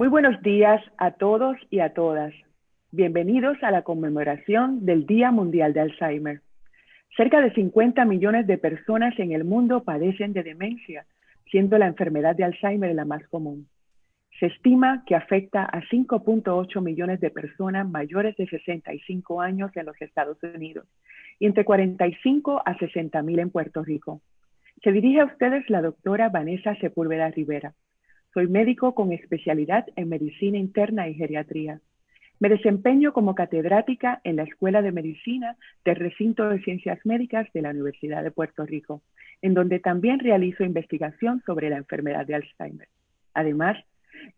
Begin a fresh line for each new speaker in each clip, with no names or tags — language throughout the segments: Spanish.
Muy buenos días a todos y a todas. Bienvenidos a la conmemoración del Día Mundial de Alzheimer. Cerca de 50 millones de personas en el mundo padecen de demencia, siendo la enfermedad de Alzheimer la más común. Se estima que afecta a 5.8 millones de personas mayores de 65 años en los Estados Unidos y entre 45 a 60 mil en Puerto Rico. Se dirige a ustedes la doctora Vanessa Sepúlveda Rivera. Soy médico con especialidad en medicina interna y geriatría. Me desempeño como catedrática en la Escuela de Medicina del Recinto de Ciencias Médicas de la Universidad de Puerto Rico, en donde también realizo investigación sobre la enfermedad de Alzheimer. Además,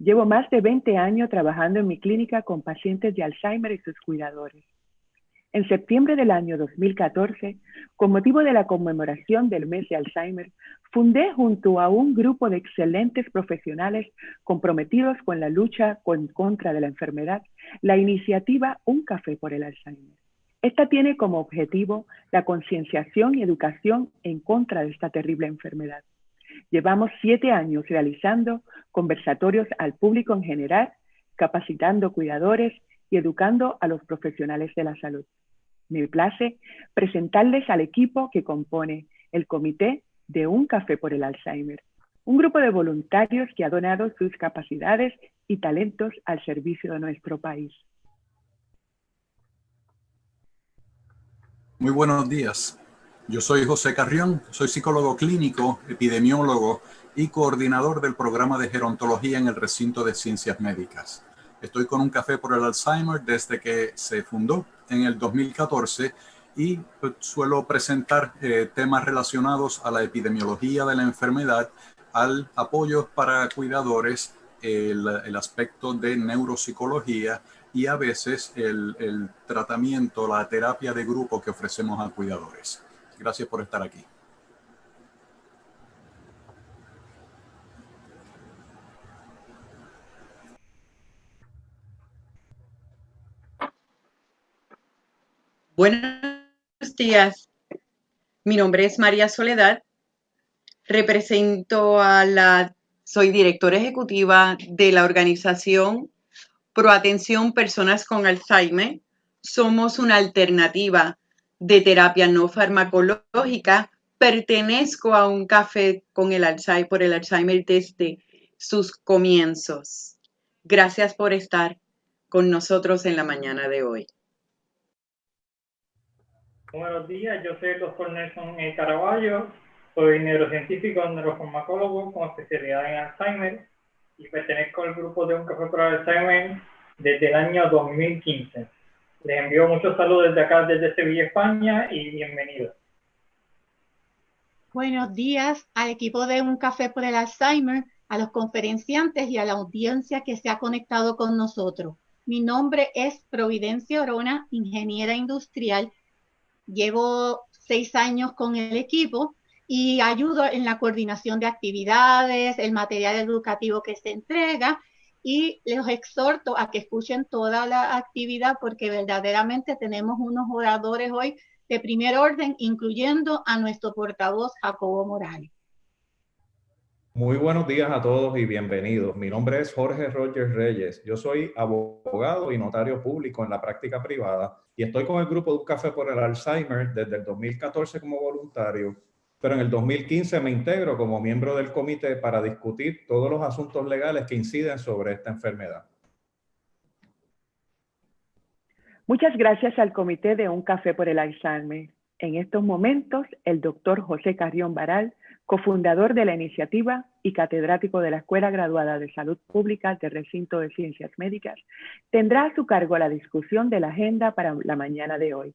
llevo más de 20 años trabajando en mi clínica con pacientes de Alzheimer y sus cuidadores. En septiembre del año 2014, con motivo de la conmemoración del mes de Alzheimer, fundé junto a un grupo de excelentes profesionales comprometidos con la lucha contra de la enfermedad, la iniciativa Un Café por el Alzheimer. Esta tiene como objetivo la concienciación y educación en contra de esta terrible enfermedad. Llevamos 7 años realizando conversatorios al público en general, capacitando cuidadores y educando a los profesionales de la salud. Me place presentarles al equipo que compone el Comité de Un Café por el Alzheimer, un grupo de voluntarios que ha donado sus capacidades y talentos al servicio de nuestro país.
Muy buenos días. Yo soy José Carrión, soy psicólogo clínico, epidemiólogo y coordinador del programa de gerontología en el Recinto de Ciencias Médicas. Estoy con Un Café por el Alzheimer desde que se fundó en el 2014 y suelo presentar temas relacionados a la epidemiología de la enfermedad, al apoyo para cuidadores, el aspecto de neuropsicología y a veces el tratamiento, la terapia de grupo que ofrecemos a cuidadores. Gracias por estar aquí.
Buenos días, mi nombre es María Soledad, soy directora ejecutiva de la organización Pro Atención Personas con Alzheimer. Somos una alternativa de terapia no farmacológica. Pertenezco a Un Café por el Alzheimer desde sus comienzos. Gracias por estar con nosotros en la mañana de hoy.
Buenos días, yo soy el doctor Nelson Caraballo, soy neurocientífico, neurofarmacólogo con especialidad en Alzheimer y pertenezco al grupo de Un Café por el Alzheimer desde el año 2015. Les envío muchos saludos desde acá, desde Sevilla, España, y bienvenidos.
Buenos días al equipo de Un Café por el Alzheimer, a los conferenciantes y a la audiencia que se ha conectado con nosotros. Mi nombre es Providencia Orona, ingeniera industrial. Llevo 6 años con el equipo y ayudo en la coordinación de actividades, el material educativo que se entrega, y les exhorto a que escuchen toda la actividad porque verdaderamente tenemos unos oradores hoy de primer orden, incluyendo a nuestro portavoz Jacobo Morales.
Muy buenos días a todos y bienvenidos. Mi nombre es Jorge Rogers Reyes. Yo soy abogado y notario público en la práctica privada y estoy con el grupo de Un Café por el Alzheimer desde el 2014 como voluntario, pero en el 2015 me integro como miembro del comité para discutir todos los asuntos legales que inciden sobre esta enfermedad.
Muchas gracias al Comité de Un Café por el Alzheimer. En estos momentos, el doctor José Carrión Baral, cofundador de la iniciativa y catedrático de la Escuela Graduada de Salud Pública del Recinto de Ciencias Médicas, tendrá a su cargo la discusión de la agenda para la mañana de hoy.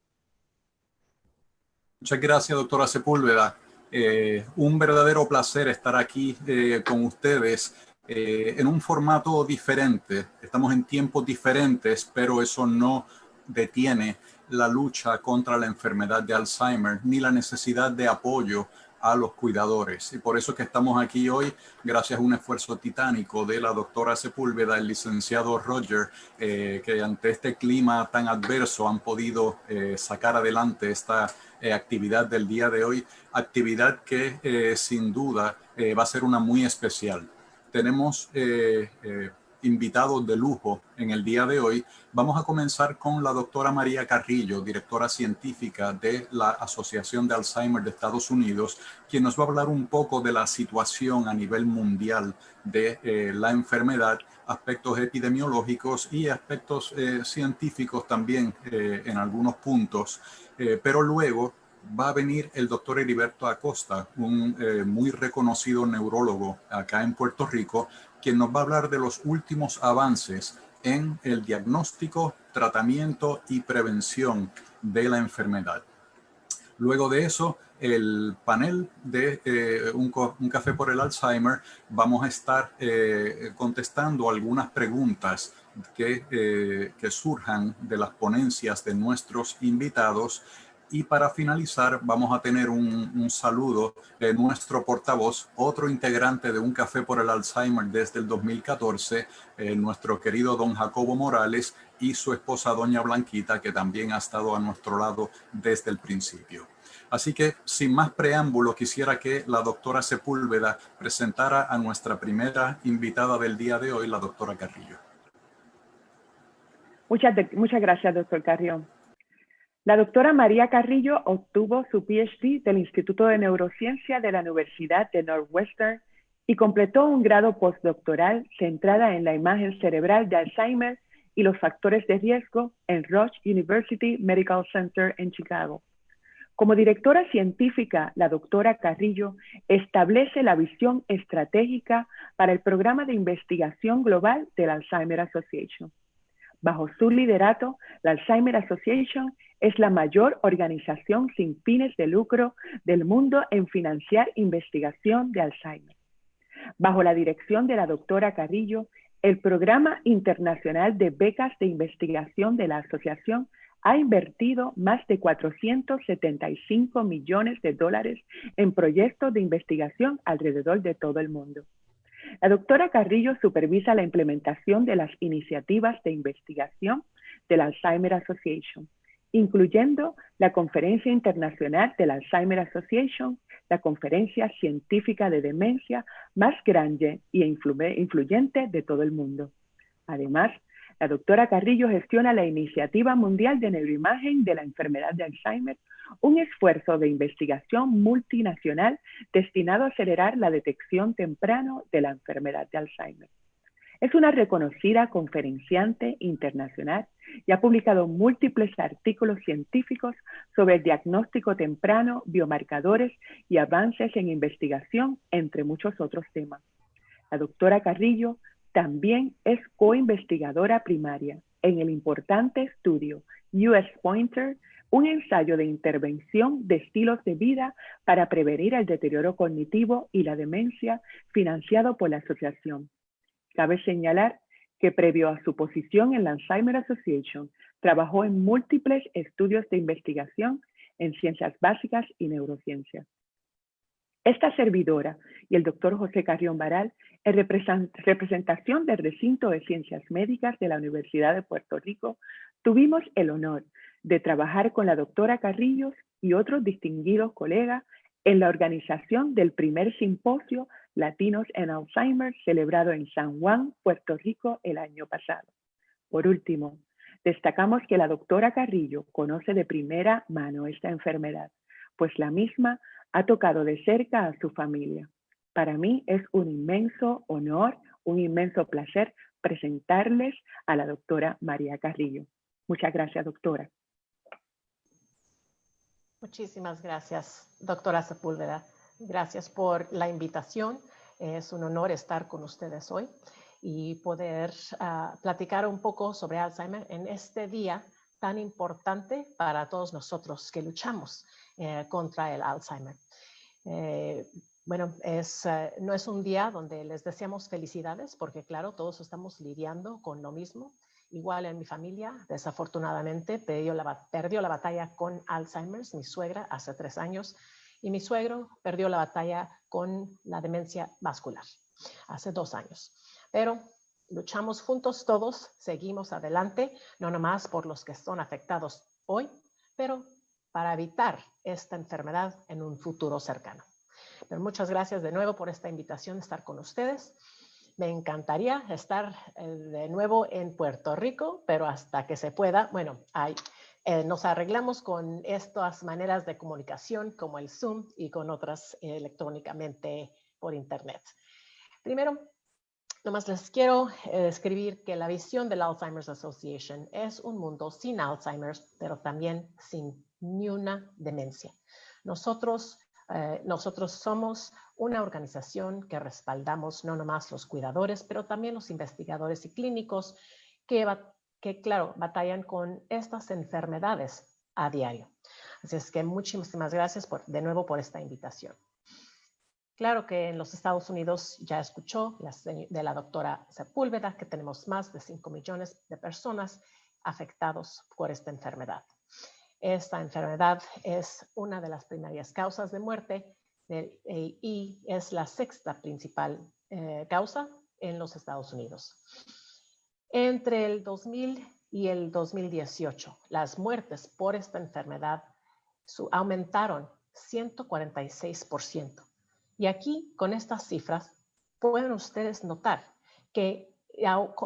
Muchas gracias, doctora Sepúlveda. Un verdadero placer estar aquí con ustedes en un formato diferente. Estamos en tiempos diferentes, pero eso no detiene la lucha contra la enfermedad de Alzheimer ni la necesidad de apoyo a los cuidadores. Y por eso que estamos aquí hoy, gracias a un esfuerzo titánico de la doctora Sepúlveda, el licenciado Roger, que ante este clima tan adverso han podido sacar adelante esta actividad del día de hoy, actividad que sin duda va a ser una muy especial. Tenemos invitados de lujo en el día de hoy. Vamos a comenzar con la doctora María Carrillo, directora científica de la Asociación de Alzheimer de Estados Unidos, quien nos va a hablar un poco de la situación a nivel mundial de la enfermedad, aspectos epidemiológicos y aspectos científicos también en algunos puntos, pero luego va a venir el doctor Heriberto Acosta, un muy reconocido neurólogo acá en Puerto Rico, quien nos va a hablar de los últimos avances en el diagnóstico, tratamiento y prevención de la enfermedad. Luego de eso, el panel de un café por el Alzheimer, vamos a estar contestando algunas preguntas que surjan de las ponencias de nuestros invitados. Y para finalizar, vamos a tener un saludo de nuestro portavoz, otro integrante de Un Café por el Alzheimer desde el 2014, nuestro querido don Jacobo Morales, y su esposa doña Blanquita, que también ha estado a nuestro lado desde el principio. Así que, sin más preámbulo, quisiera que la doctora Sepúlveda presentara a nuestra primera invitada del día de hoy, la doctora Carrillo.
Muchas gracias, doctor Carrión. La doctora María Carrillo obtuvo su PhD del Instituto de Neurociencia de la Universidad de Northwestern y completó un grado postdoctoral centrada en la imagen cerebral de Alzheimer y los factores de riesgo en Rush University Medical Center en Chicago. Como directora científica, la doctora Carrillo establece la visión estratégica para el programa de investigación global de la Alzheimer Association. Bajo su liderato, la Alzheimer Association es la mayor organización sin fines de lucro del mundo en financiar investigación de Alzheimer. Bajo la dirección de la doctora Carrillo, el Programa Internacional de Becas de Investigación de la Asociación ha invertido más de 475 millones de dólares en proyectos de investigación alrededor de todo el mundo. La doctora Carrillo supervisa la implementación de las iniciativas de investigación de la Alzheimer Association, incluyendo la Conferencia Internacional de la Alzheimer Association, la conferencia científica de demencia más grande y influyente de todo el mundo. Además, la doctora Carrillo gestiona la Iniciativa Mundial de Neuroimagen de la Enfermedad de Alzheimer, un esfuerzo de investigación multinacional destinado a acelerar la detección temprana de la enfermedad de Alzheimer. Es una reconocida conferenciante internacional y ha publicado múltiples artículos científicos sobre el diagnóstico temprano, biomarcadores y avances en investigación, entre muchos otros temas. La doctora Carrillo también es coinvestigadora primaria en el importante estudio US Pointer, un ensayo de intervención de estilos de vida para prevenir el deterioro cognitivo y la demencia, financiado por la asociación. Cabe señalar que previo a su posición en la Alzheimer Association, trabajó en múltiples estudios de investigación en ciencias básicas y neurociencias. Esta servidora y el doctor José Carrión Baral, en representación del Recinto de Ciencias Médicas de la Universidad de Puerto Rico, tuvimos el honor de trabajar con la doctora Carrillo y otros distinguidos colegas en la organización del primer simposio Latinos en Alzheimer celebrado en San Juan, Puerto Rico, el año pasado. Por último, destacamos que la doctora Carrillo conoce de primera mano esta enfermedad, pues la misma ha tocado de cerca a su familia. Para mí es un inmenso honor, un inmenso placer presentarles a la doctora María Carrillo. Muchas gracias, doctora.
Muchísimas gracias, doctora Sepúlveda. Gracias por la invitación. Es un honor estar con ustedes hoy y poder platicar un poco sobre Alzheimer en este día tan importante para todos nosotros que luchamos contra el Alzheimer. Bueno, no es un día donde les deseamos felicidades porque, claro, todos estamos lidiando con lo mismo. Igual en mi familia, desafortunadamente, perdió la batalla con Alzheimer, mi suegra, hace 3 años, y mi suegro perdió la batalla con la demencia vascular hace 2 años. Pero luchamos juntos todos, seguimos adelante, no nomás por los que son afectados hoy, pero para evitar esta enfermedad en un futuro cercano. Pero muchas gracias de nuevo por esta invitación de estar con ustedes. Me encantaría estar de nuevo en Puerto Rico, pero hasta que se pueda, bueno, nos arreglamos con estas maneras de comunicación como el Zoom y con otras electrónicamente por Internet. Primero, nomás les quiero escribir que la visión de la Alzheimer's Association es un mundo sin Alzheimer's, pero también sin ni una demencia. Nosotros somos una organización que respaldamos no nomás los cuidadores, pero también los investigadores y clínicos que claro, batallan con estas enfermedades a diario. Así es que muchísimas gracias de nuevo por esta invitación. Claro que en los Estados Unidos ya escuchó de la doctora Sepúlveda que tenemos más de 5 millones de personas afectados por esta enfermedad. Esta enfermedad es una de las primarias causas de muerte y es la sexta principal causa en los Estados Unidos. Entre el 2000 y el 2018, las muertes por esta enfermedad aumentaron 146%. Y aquí, con estas cifras, pueden ustedes notar que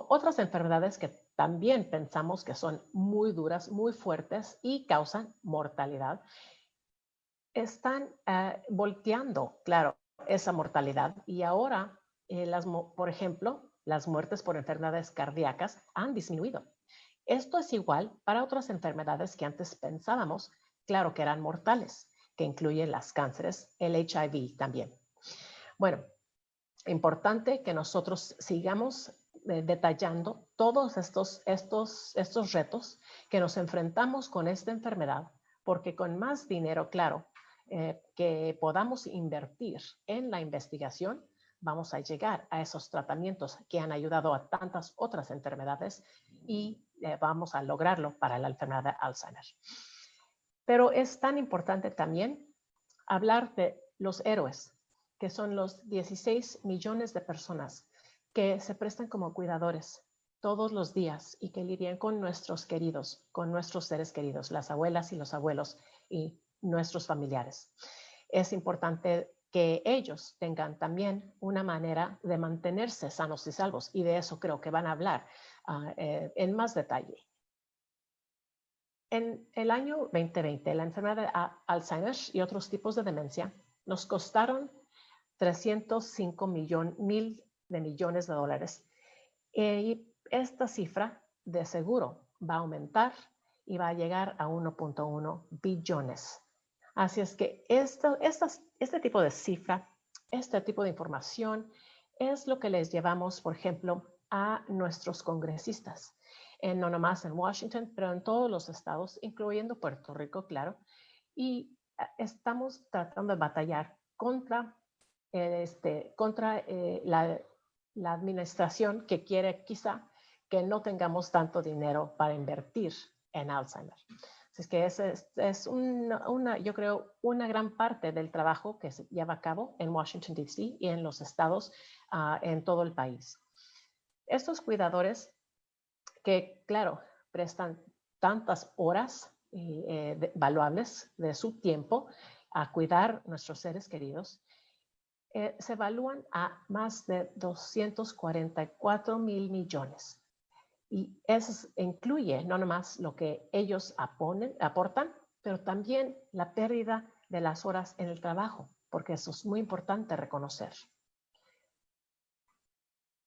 otras enfermedades que también pensamos que son muy duras, muy fuertes y causan mortalidad, están volteando, claro, esa mortalidad. Y ahora, por ejemplo, las muertes por enfermedades cardíacas han disminuido. Esto es igual para otras enfermedades que antes pensábamos, claro, que eran mortales, que incluyen las cánceres, el HIV también. Bueno, importante que nosotros sigamos detallando todos estos retos que nos enfrentamos con esta enfermedad, porque con más dinero, claro, que podamos invertir en la investigación, vamos a llegar a esos tratamientos que han ayudado a tantas otras enfermedades y vamos a lograrlo para la enfermedad de Alzheimer. Pero es tan importante también hablar de los héroes, que son los 16 millones de personas que se prestan como cuidadores todos los días y que lidian con nuestros queridos, con nuestros seres queridos, las abuelas y los abuelos y nuestros familiares. Es importante que ellos tengan también una manera de mantenerse sanos y salvos, y de eso creo que van a hablar en más detalle. En el año 2020, la enfermedad de Alzheimer y otros tipos de demencia nos costaron 305 millones de dólares. Y esta cifra de seguro va a aumentar y va a llegar a 1.1 billones. Así es que este tipo de cifra, este tipo de información es lo que les llevamos, por ejemplo, a nuestros congresistas, no nomás en Washington, pero en todos los estados, incluyendo Puerto Rico, claro, y estamos tratando de batallar contra la administración que quiere quizá que no tengamos tanto dinero para invertir en Alzheimer. Así es que esa es yo creo, una gran parte del trabajo que se lleva a cabo en Washington, D.C. y en los estados en todo el país. Estos cuidadores que, claro, prestan tantas horas valuables de su tiempo a cuidar nuestros seres queridos, se evalúan a más de 244 mil millones. Y eso incluye no nomás lo que ellos aportan, pero también la pérdida de las horas en el trabajo, porque eso es muy importante reconocer.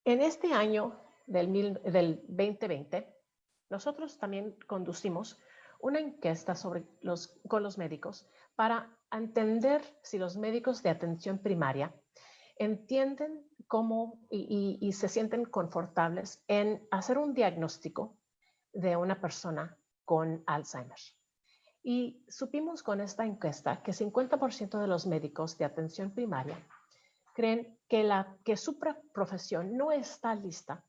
En este año del 2020, nosotros también conducimos una encuesta con los médicos para entender si los médicos de atención primaria entienden cómo y se sienten confortables en hacer un diagnóstico de una persona con Alzheimer. Y supimos con esta encuesta que 50% de los médicos de atención primaria creen que su profesión no está lista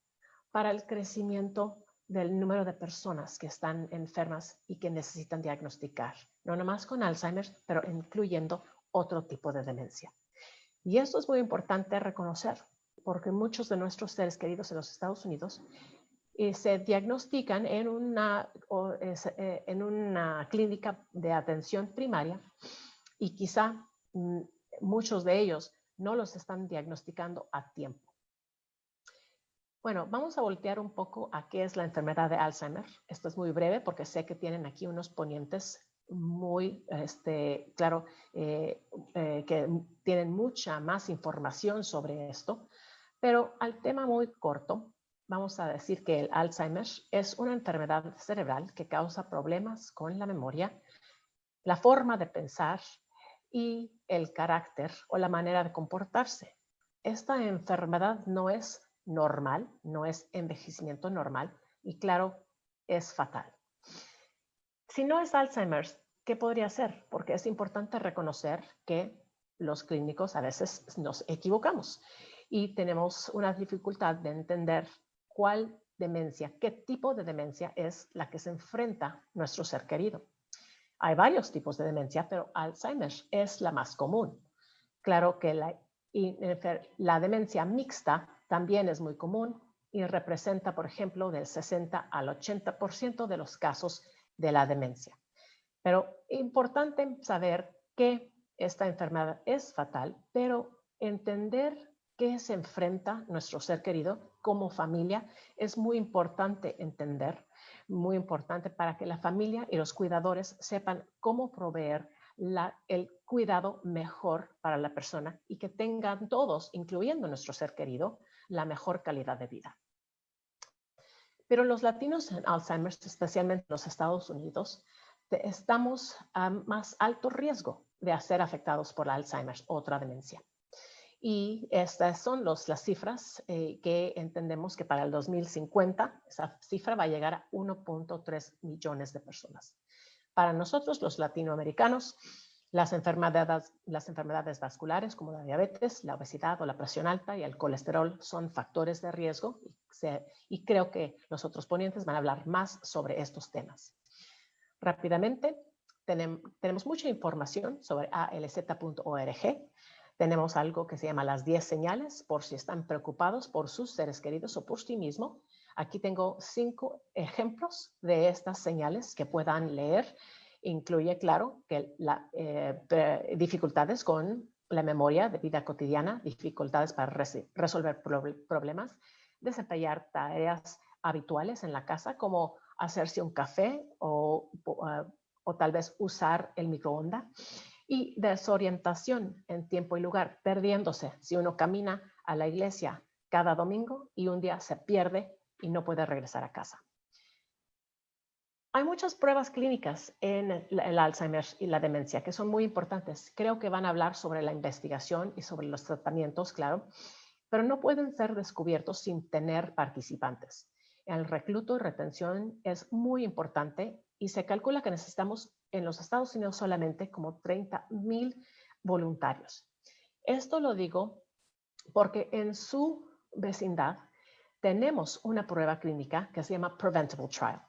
para el crecimiento del número de personas que están enfermas y que necesitan diagnosticar, no nomás con Alzheimer, pero incluyendo otro tipo de demencia. Y esto es muy importante reconocer, porque muchos de nuestros seres queridos en los Estados Unidos se diagnostican en una clínica de atención primaria y quizá muchos de ellos no los están diagnosticando a tiempo. Bueno, vamos a voltear un poco a qué es la enfermedad de Alzheimer. Esto es muy breve porque sé que tienen aquí unos ponentes muy, claro, que tienen mucha más información sobre esto, pero al tema muy corto, vamos a decir que el Alzheimer es una enfermedad cerebral que causa problemas con la memoria, la forma de pensar y el carácter o la manera de comportarse. Esta enfermedad no es normal, no es envejecimiento normal y claro, es fatal. Si no es Alzheimer's, ¿qué podría ser? Porque es importante reconocer que los clínicos a veces nos equivocamos y tenemos una dificultad de entender cuál demencia, qué tipo de demencia es la que se enfrenta nuestro ser querido. Hay varios tipos de demencia, pero Alzheimer es la más común. Claro que la demencia mixta también es muy común y representa, por ejemplo, del 60 al 80% de los casos de la demencia. Pero importante saber que esta enfermedad es fatal, pero entender qué se enfrenta nuestro ser querido como familia es muy importante entender, muy importante para que la familia y los cuidadores sepan cómo proveer el cuidado mejor para la persona y que tengan todos, incluyendo nuestro ser querido, la mejor calidad de vida. Pero los latinos en Alzheimer, especialmente en los Estados Unidos, estamos a más alto riesgo de ser afectados por Alzheimer, otra demencia. Y estas son las cifras que entendemos que para el 2050 esa cifra va a llegar a 1.3 millones de personas. Para nosotros, los latinoamericanos, las enfermedades vasculares como la diabetes, la obesidad o la presión alta y el colesterol son factores de riesgo y creo que los otros ponentes van a hablar más sobre estos temas. Rápidamente, tenemos mucha información sobre alz.org. Tenemos algo que se llama las 10 señales por si están preocupados por sus seres queridos o por sí mismo. Aquí tengo 5 ejemplos de estas señales que puedan leer. Incluye, claro, que dificultades con la memoria de vida cotidiana, dificultades para resolver problemas, desempeñar tareas habituales en la casa como hacerse un café o tal vez usar el microondas, y desorientación en tiempo y lugar, perdiéndose si uno camina a la iglesia cada domingo y un día se pierde y no puede regresar a casa. Hay muchas pruebas clínicas en el Alzheimer y la demencia que son muy importantes. Creo que van a hablar sobre la investigación y sobre los tratamientos, claro, pero no pueden ser descubiertos sin tener participantes. El recluto y retención es muy importante y se calcula que necesitamos en los Estados Unidos solamente como 30,000 voluntarios. Esto lo digo porque en su vecindad tenemos una prueba clínica que se llama Preventable Trial.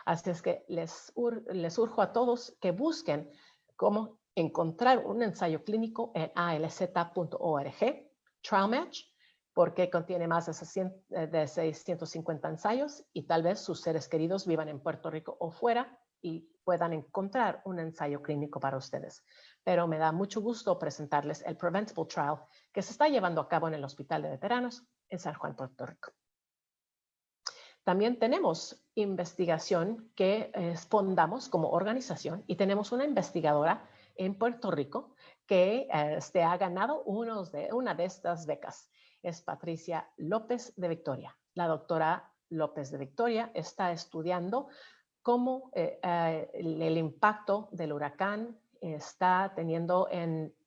Así es que les urjo a todos que busquen cómo encontrar un ensayo clínico en alz.org, TrialMatch, porque contiene más de 650 ensayos y tal vez sus seres queridos vivan en Puerto Rico o fuera y puedan encontrar un ensayo clínico para ustedes. Pero me da mucho gusto presentarles el Preventable Trial que se está llevando a cabo en el Hospital de Veteranos en San Juan, Puerto Rico. También tenemos investigación que fundamos como organización y tenemos una investigadora en Puerto Rico que ha ganado una de estas becas. Es Patricia López de Victoria. La doctora López de Victoria está estudiando cómo el impacto del huracán está teniendo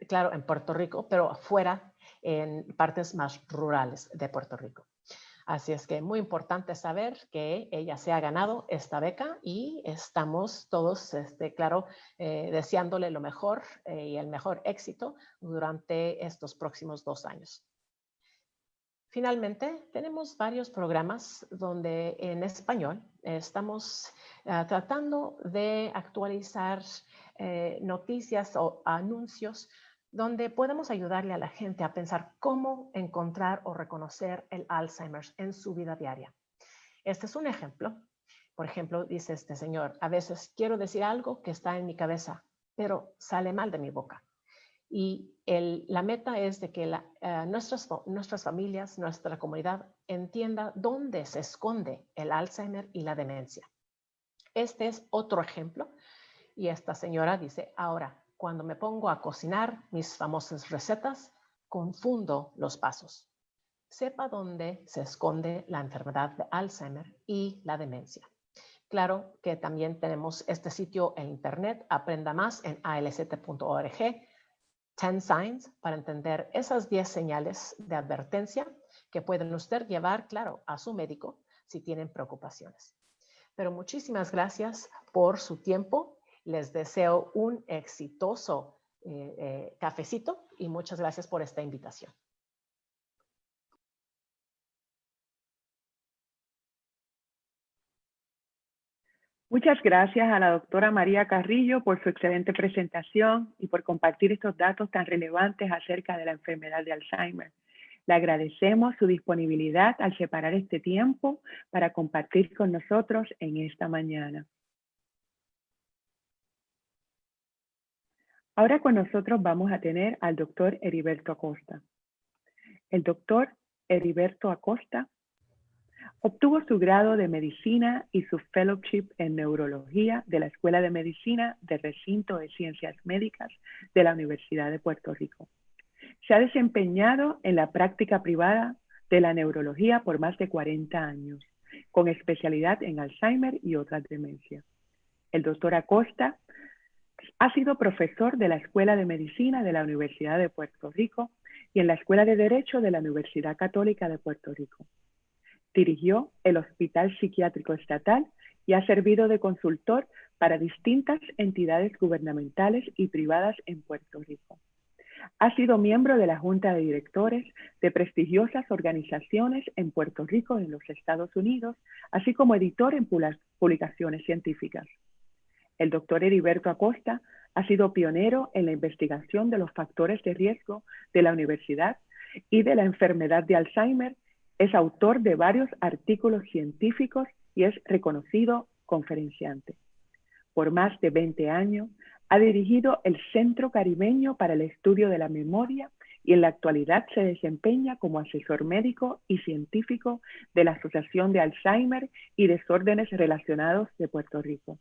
claro, en Puerto Rico, pero afuera en partes más rurales de Puerto Rico. Así es que es muy importante saber que ella se ha ganado esta beca y estamos todos, claro, deseándole lo mejor y el mejor éxito durante estos próximos 2 años. Finalmente, tenemos varios programas donde en español estamos tratando de actualizar noticias o anuncios donde podemos ayudarle a la gente a pensar cómo encontrar o reconocer el Alzheimer en su vida diaria. Este es un ejemplo. Por ejemplo, dice este señor, a veces quiero decir algo que está en mi cabeza, pero sale mal de mi boca. Y la meta es de que nuestras familias, nuestra comunidad entienda dónde se esconde el Alzheimer y la demencia. Este es otro ejemplo. Y esta señora dice, ahora, cuando me pongo a cocinar mis famosas recetas, confundo los pasos. Sepa dónde se esconde la enfermedad de Alzheimer y la demencia. Claro que también tenemos este sitio en internet, aprenda más en alst.org, 10 signs, para entender esas 10 señales de advertencia que pueden usted llevar, claro, a su médico si tienen preocupaciones. Pero muchísimas gracias por su tiempo. Les deseo un exitoso cafecito y muchas gracias por esta invitación.
Muchas gracias a la doctora María Carrillo por su excelente presentación y por compartir estos datos tan relevantes acerca de la enfermedad de Alzheimer. Le agradecemos su disponibilidad al separar este tiempo para compartir con nosotros en esta mañana. Ahora con nosotros vamos a tener al doctor Heriberto Acosta. El doctor Heriberto Acosta obtuvo su grado de medicina y su fellowship en neurología de la Escuela de Medicina del Recinto de Ciencias Médicas de la Universidad de Puerto Rico. Se ha desempeñado en la práctica privada de la neurología por más de 40 años, con especialidad en Alzheimer y otras demencias. El doctor Acosta ha sido profesor de la Escuela de Medicina de la Universidad de Puerto Rico y en la Escuela de Derecho de la Universidad Católica de Puerto Rico. Dirigió el Hospital Psiquiátrico Estatal y ha servido de consultor para distintas entidades gubernamentales y privadas en Puerto Rico. Ha sido miembro de la Junta de Directores de prestigiosas organizaciones en Puerto Rico y en los Estados Unidos, así como editor en publicaciones científicas. El doctor Heriberto Acosta ha sido pionero en la investigación de los factores de riesgo de la universidad y de la enfermedad de Alzheimer. Es autor de varios artículos científicos y es reconocido conferenciante. Por más de 20 años, ha dirigido el Centro Caribeño para el Estudio de la Memoria y en la actualidad se desempeña como asesor médico y científico de la Asociación de Alzheimer y Desórdenes Relacionados de Puerto Rico.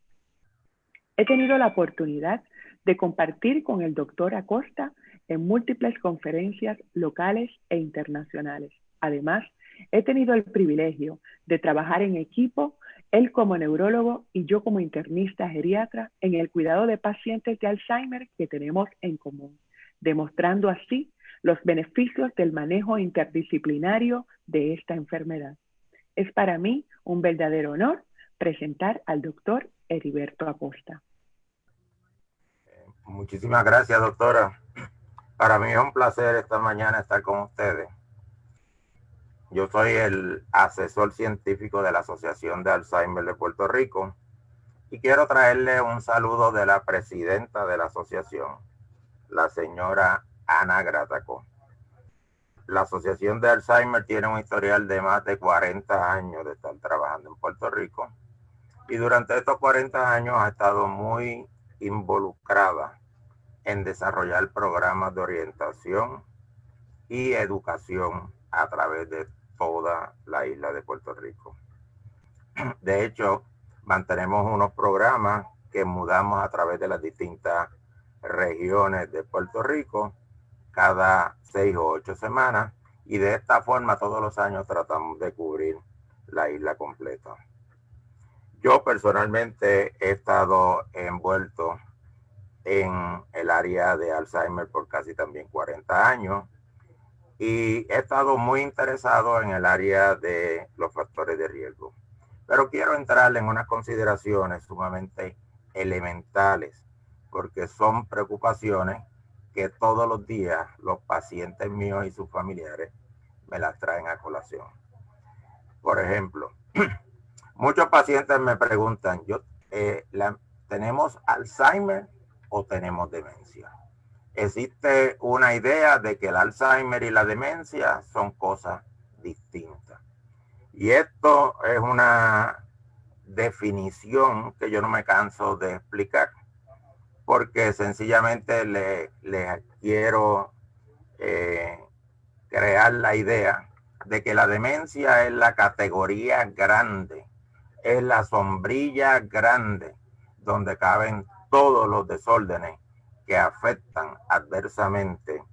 He tenido la oportunidad de compartir con el doctor Acosta en múltiples conferencias locales e internacionales. Además, he tenido el privilegio de trabajar en equipo, él como neurólogo y yo como internista geriatra, en el cuidado de pacientes de Alzheimer que tenemos en común, demostrando así los beneficios del manejo interdisciplinario de esta enfermedad. Es para mí un verdadero honor presentar al doctor Heriberto Acosta.
Muchísimas gracias, doctora. Para mí es un placer esta mañana estar con ustedes. Yo soy el asesor científico de la Asociación de Alzheimer de Puerto Rico y quiero traerle un saludo de la presidenta de la asociación, la señora Ana Grataco. La Asociación de Alzheimer tiene un historial de más de 40 años de estar trabajando en Puerto Rico y durante estos 40 años ha estado muy involucrada en desarrollar programas de orientación y educación a través de toda la isla de Puerto Rico. De hecho, mantenemos unos programas que mudamos a través de las distintas regiones de Puerto Rico cada 6 o 8 semanas y de esta forma todos los años tratamos de cubrir la isla completa. Yo personalmente he estado envuelto en el área de Alzheimer por casi también 40 años y he estado muy interesado en el área de los factores de riesgo. Pero quiero entrar en unas consideraciones sumamente elementales porque son preocupaciones que todos los días los pacientes míos y sus familiares me las traen a colación. Por ejemplo, muchos pacientes me preguntan, ¿tenemos Alzheimer o tenemos demencia? Existe una idea de que el Alzheimer y la demencia son cosas distintas. Y esto es una definición que yo no me canso de explicar. porque sencillamente le quiero crear la idea de que la demencia es la categoría grande, es la sombrilla grande donde caben todos los desórdenes que afectan adversamente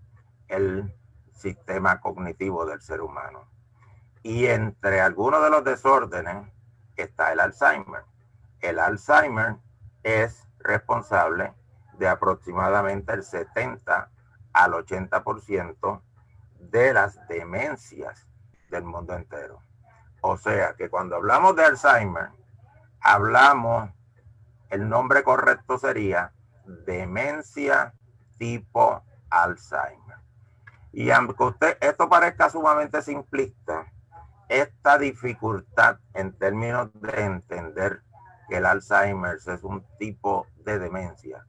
el sistema cognitivo del ser humano. Y entre algunos de los desórdenes está el Alzheimer. El Alzheimer es responsable de aproximadamente el 70 al 80% de las demencias del mundo entero. O sea que cuando hablamos de Alzheimer, el nombre correcto sería demencia tipo Alzheimer. Y aunque esto parezca sumamente simplista, esta dificultad en términos de entender que el Alzheimer es un tipo de demencia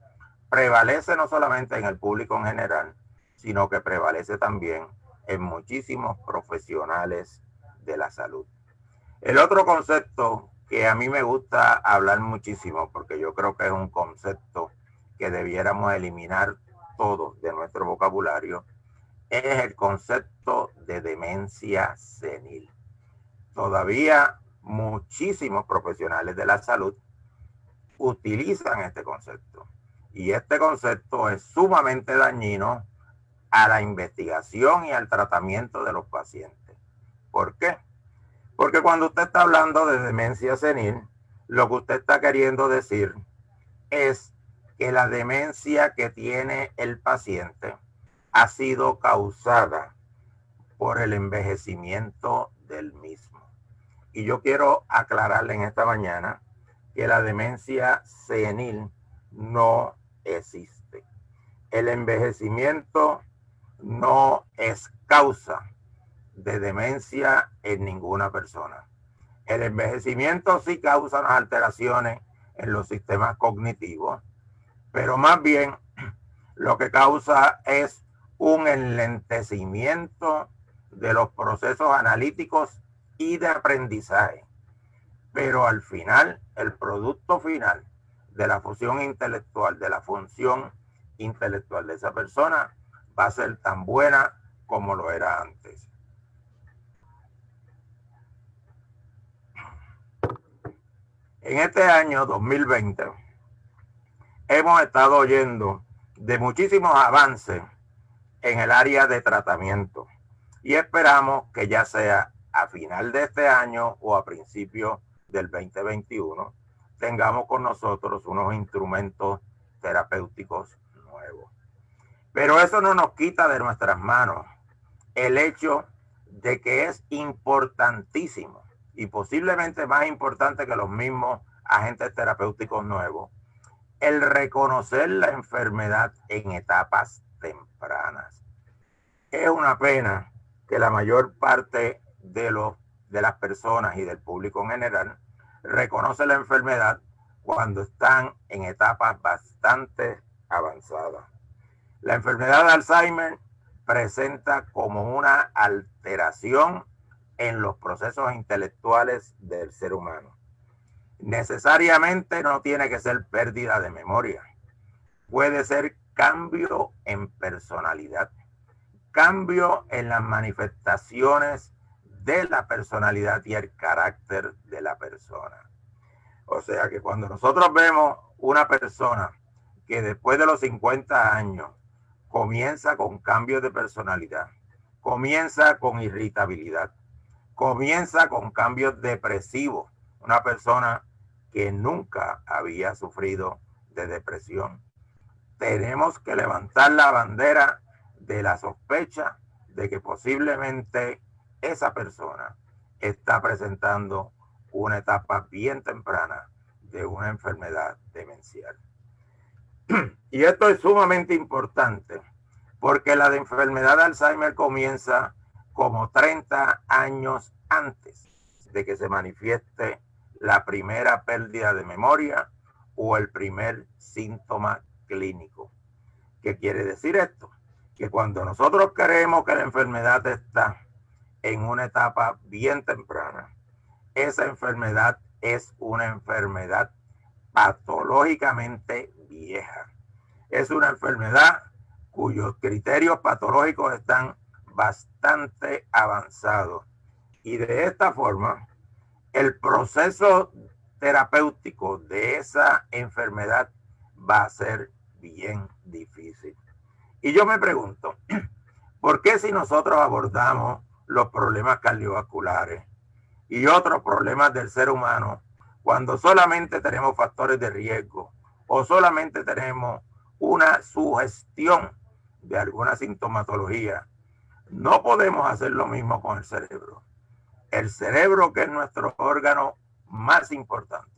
prevalece no solamente en el público en general, sino que prevalece también en muchísimos profesionales de la salud. El otro concepto que a mí me gusta hablar muchísimo, porque yo creo que es un concepto que debiéramos eliminar todos de nuestro vocabulario, es el concepto de demencia senil. Todavía muchísimos profesionales de la salud utilizan este concepto. Y este concepto es sumamente dañino a la investigación y al tratamiento de los pacientes. ¿Por qué? Porque cuando usted está hablando de demencia senil, lo que usted está queriendo decir es que la demencia que tiene el paciente ha sido causada por el envejecimiento del mismo. Y yo quiero aclararle en esta mañana que la demencia senil no existe. El envejecimiento no es causa de demencia en ninguna persona. El envejecimiento sí causa unas alteraciones en los sistemas cognitivos, pero más bien lo que causa es un enlentecimiento de los procesos analíticos y de aprendizaje. Pero al final, el producto final de la función intelectual, de la función intelectual de esa persona, va a ser tan buena como lo era antes. En este año 2020 hemos estado oyendo de muchísimos avances en el área de tratamiento y esperamos que ya sea a final de este año o a principios del 2021 tengamos con nosotros unos instrumentos terapéuticos nuevos. Pero eso no nos quita de nuestras manos el hecho de que es importantísimo y posiblemente más importante que los mismos agentes terapéuticos nuevos, el reconocer la enfermedad en etapas tempranas. Es una pena que la mayor parte de las personas y del público en general reconoce la enfermedad cuando están en etapas bastante avanzadas. La enfermedad de Alzheimer presenta como una alteración en los procesos intelectuales del ser humano. Necesariamente no tiene que ser pérdida de memoria. Puede ser cambio en personalidad, cambio en las manifestaciones de la personalidad y el carácter de la persona. O sea que cuando nosotros vemos una persona que después de los 50 años comienza con cambios de personalidad, comienza con irritabilidad, comienza con cambios depresivos, una persona que nunca había sufrido de depresión, tenemos que levantar la bandera de la sospecha de que posiblemente esa persona está presentando una etapa bien temprana de una enfermedad demencial. Y esto es sumamente importante porque la enfermedad de Alzheimer comienza como 30 años antes de que se manifieste la primera pérdida de memoria o el primer síntoma clínico. ¿Qué quiere decir esto? Que cuando nosotros creemos que la enfermedad está en una etapa bien temprana, esa enfermedad es una enfermedad patológicamente vieja. es una enfermedad cuyos criterios patológicos están bastante avanzados. Y de esta forma, el proceso terapéutico de esa enfermedad va a ser bien difícil. Y yo me pregunto, ¿por qué si nosotros abordamos los problemas cardiovasculares y otros problemas del ser humano, cuando solamente tenemos factores de riesgo o solamente tenemos una sugestión de alguna sintomatología, no podemos hacer lo mismo con el cerebro? El cerebro, que es nuestro órgano más importante,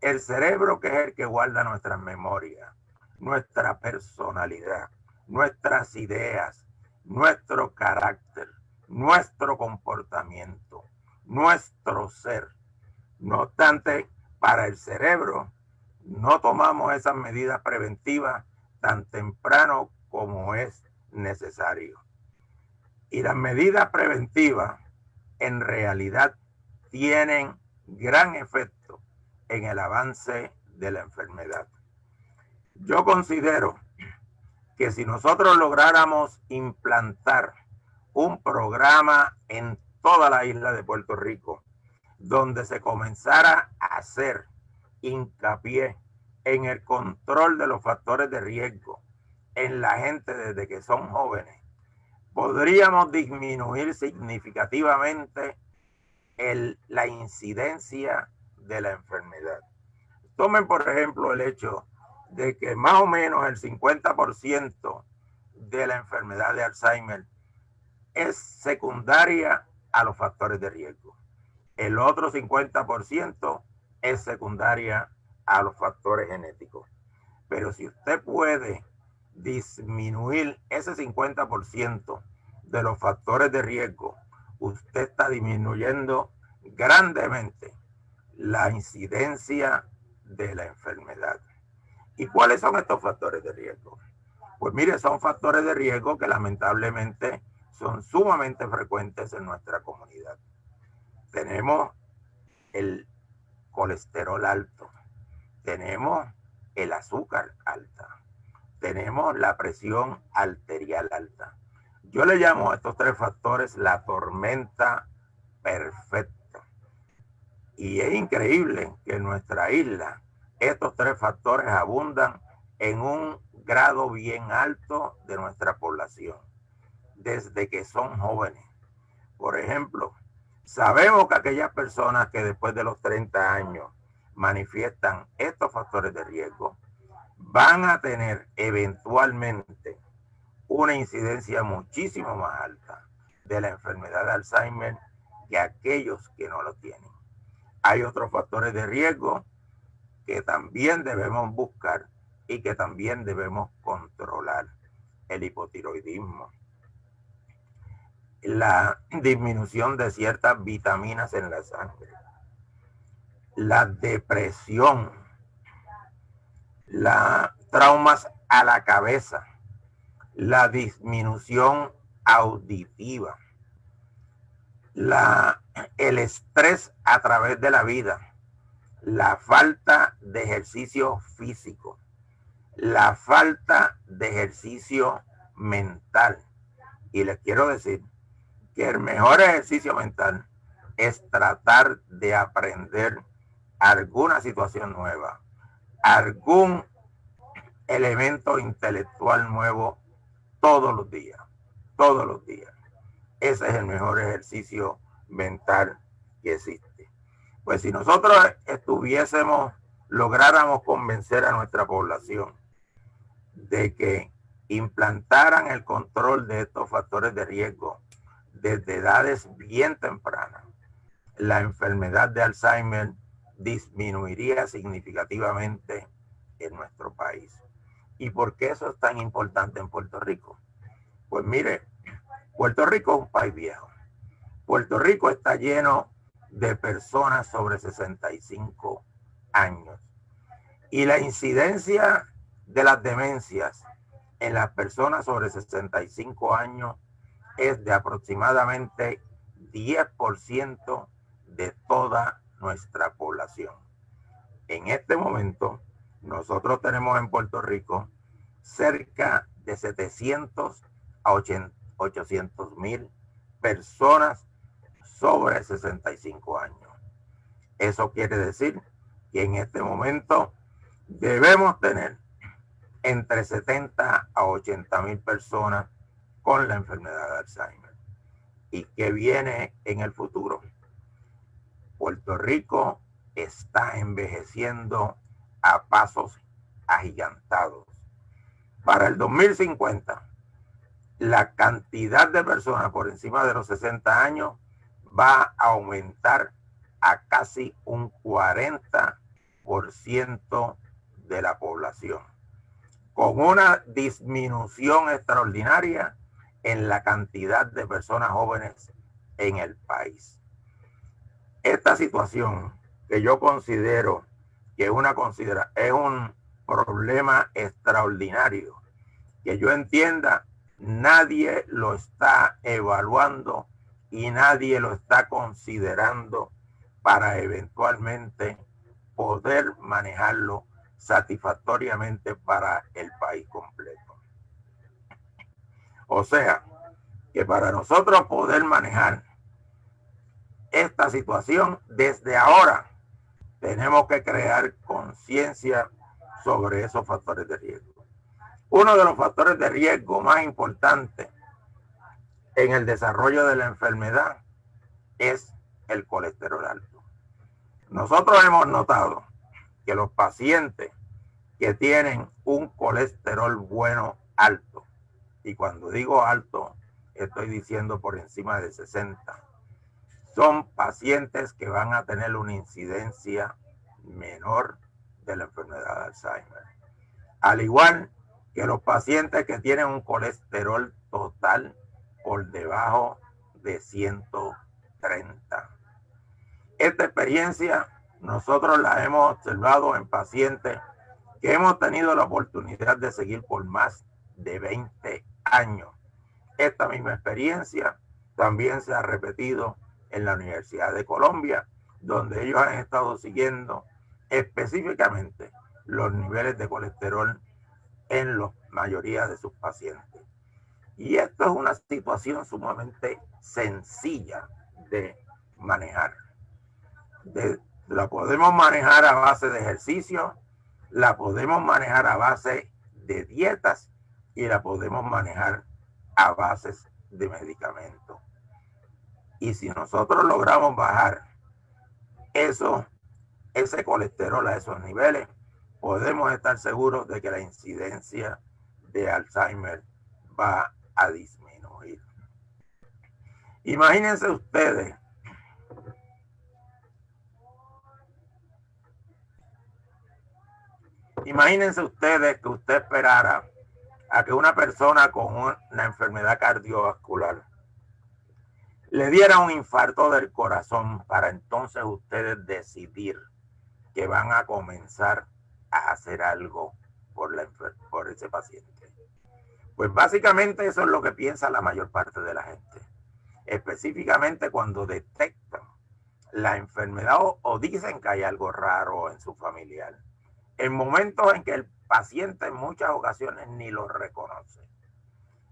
el cerebro, que es el que guarda nuestras memorias, nuestra personalidad, nuestras ideas, nuestro carácter, nuestro comportamiento, nuestro ser. No obstante, para el cerebro no tomamos esas medidas preventivas tan temprano como es necesario. Y las medidas preventivas en realidad tienen gran efecto en el avance de la enfermedad. Yo considero que si nosotros lográramos implantar un programa en toda la isla de Puerto Rico, donde se comenzara a hacer hincapié en el control de los factores de riesgo en la gente desde que son jóvenes, podríamos disminuir significativamente la incidencia de la enfermedad. Tomen por ejemplo el hecho de que más o menos el 50% de la enfermedad de Alzheimer es secundaria a los factores de riesgo. El otro 50% es secundaria a los factores genéticos. Pero si usted puede disminuir ese 50% de los factores de riesgo, usted está disminuyendo grandemente la incidencia de la enfermedad. ¿Y cuáles son estos factores de riesgo? Pues mire, son factores de riesgo que lamentablemente son sumamente frecuentes en nuestra comunidad. Tenemos el colesterol alto, tenemos el azúcar alta, tenemos la presión arterial alta. Yo le llamo a estos tres factores la tormenta perfecta. Y es increíble que en nuestra isla estos tres factores abundan en un grado bien alto de nuestra población, desde que son jóvenes. Por ejemplo, sabemos que aquellas personas que después de los 30 años manifiestan estos factores de riesgo van a tener eventualmente una incidencia muchísimo más alta de la enfermedad de Alzheimer que aquellos que no lo tienen. Hay otros factores de riesgo que también debemos buscar y que también debemos controlar. El hipotiroidismo, la disminución de ciertas vitaminas en la sangre, la depresión, las traumas a la cabeza, la disminución auditiva, el estrés a través de la vida, la falta de ejercicio físico, la falta de ejercicio mental. Y les quiero decir que el mejor ejercicio mental es tratar de aprender alguna situación nueva, algún elemento intelectual nuevo todos los días, todos los días. Ese es el mejor ejercicio mental que existe. Pues si nosotros lográramos convencer a nuestra población de que implantaran el control de estos factores de riesgo desde edades bien tempranas, la enfermedad de Alzheimer disminuiría significativamente en nuestro país. ¿Y por qué eso es tan importante en Puerto Rico? Pues mire, Puerto Rico es un país viejo. Puerto Rico está lleno de personas sobre 65 años. Y la incidencia de las demencias en las personas sobre 65 años es de aproximadamente 10% de toda nuestra población. En este momento, nosotros tenemos en Puerto Rico cerca de 700 a 800,000 personas sobre 65 años. Eso quiere decir que en este momento debemos tener entre 70 a 80,000 personas con la enfermedad de Alzheimer. ¿Y qué viene en el futuro? Puerto Rico está envejeciendo a pasos agigantados. Para el 2050, la cantidad de personas por encima de los 60 años va a aumentar a casi un 40% de la población, con una disminución extraordinaria en la cantidad de personas jóvenes en el país. Esta situación, que yo considero que es un problema extraordinario, que yo entienda, nadie lo está evaluando y nadie lo está considerando para eventualmente poder manejarlo satisfactoriamente para el país completo. O sea, que para nosotros poder manejar esta situación desde ahora, tenemos que crear conciencia sobre esos factores de riesgo. Uno de los factores de riesgo más importantes en el desarrollo de la enfermedad es el colesterol alto. Nosotros hemos notado que los pacientes que tienen un colesterol bueno alto, y cuando digo alto, estoy diciendo por encima de 60, son pacientes que van a tener una incidencia menor de la enfermedad de Alzheimer. Al igual que los pacientes que tienen un colesterol total por debajo de 130. Esta experiencia nosotros la hemos observado en pacientes que hemos tenido la oportunidad de seguir por más de 20 años. Esta misma experiencia también se ha repetido en la Universidad de Colombia, donde ellos han estado siguiendo específicamente los niveles de colesterol en la mayoría de sus pacientes. Y esto es una situación sumamente sencilla de manejar. La podemos manejar a base de ejercicio, la podemos manejar a base de dietas y la podemos manejar a base de medicamentos. Y si nosotros logramos bajar ese colesterol a esos niveles, podemos estar seguros de que la incidencia de Alzheimer va a disminuir. Imagínense ustedes que usted esperara a que una persona con una enfermedad cardiovascular le diera un infarto del corazón para entonces ustedes decidir que van a comenzar a hacer algo por ese paciente. Pues básicamente eso es lo que piensa la mayor parte de la gente. Específicamente cuando detectan la enfermedad o dicen que hay algo raro en su familiar. En momentos en que el paciente en muchas ocasiones ni lo reconoce.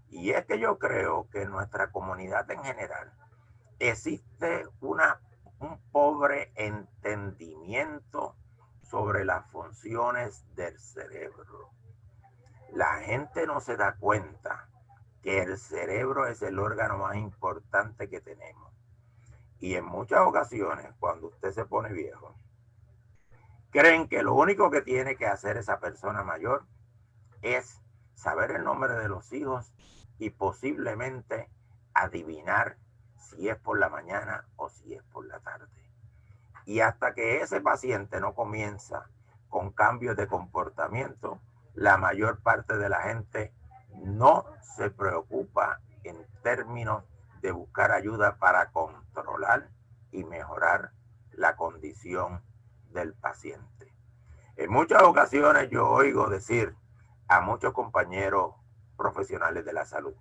Y es que yo creo que en nuestra comunidad en general existe un pobre entendimiento sobre las funciones del cerebro. La gente no se da cuenta que el cerebro es el órgano más importante que tenemos. Y en muchas ocasiones, cuando usted se pone viejo, creen que lo único que tiene que hacer esa persona mayor es saber el nombre de los hijos y posiblemente adivinar si es por la mañana o si es por la tarde. Y hasta que ese paciente no comienza con cambios de comportamiento, la mayor parte de la gente no se preocupa en términos de buscar ayuda para controlar y mejorar la condición del paciente. En muchas ocasiones yo oigo decir a muchos compañeros profesionales de la salud,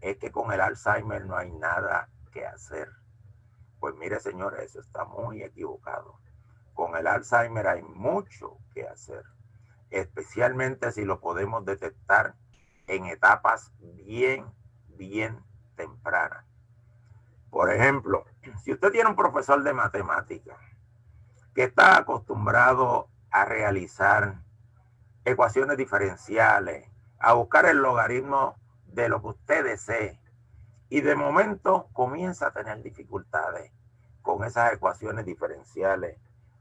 es que con el Alzheimer no hay nada que hacer. Pues mire, señores, eso está muy equivocado. Con el Alzheimer hay mucho que hacer. especialmente si lo podemos detectar en etapas bien tempranas. Por ejemplo, si usted tiene un profesor de matemáticas que está acostumbrado a realizar ecuaciones diferenciales, a buscar el logaritmo de lo que usted desee, y de momento comienza a tener dificultades con esas ecuaciones diferenciales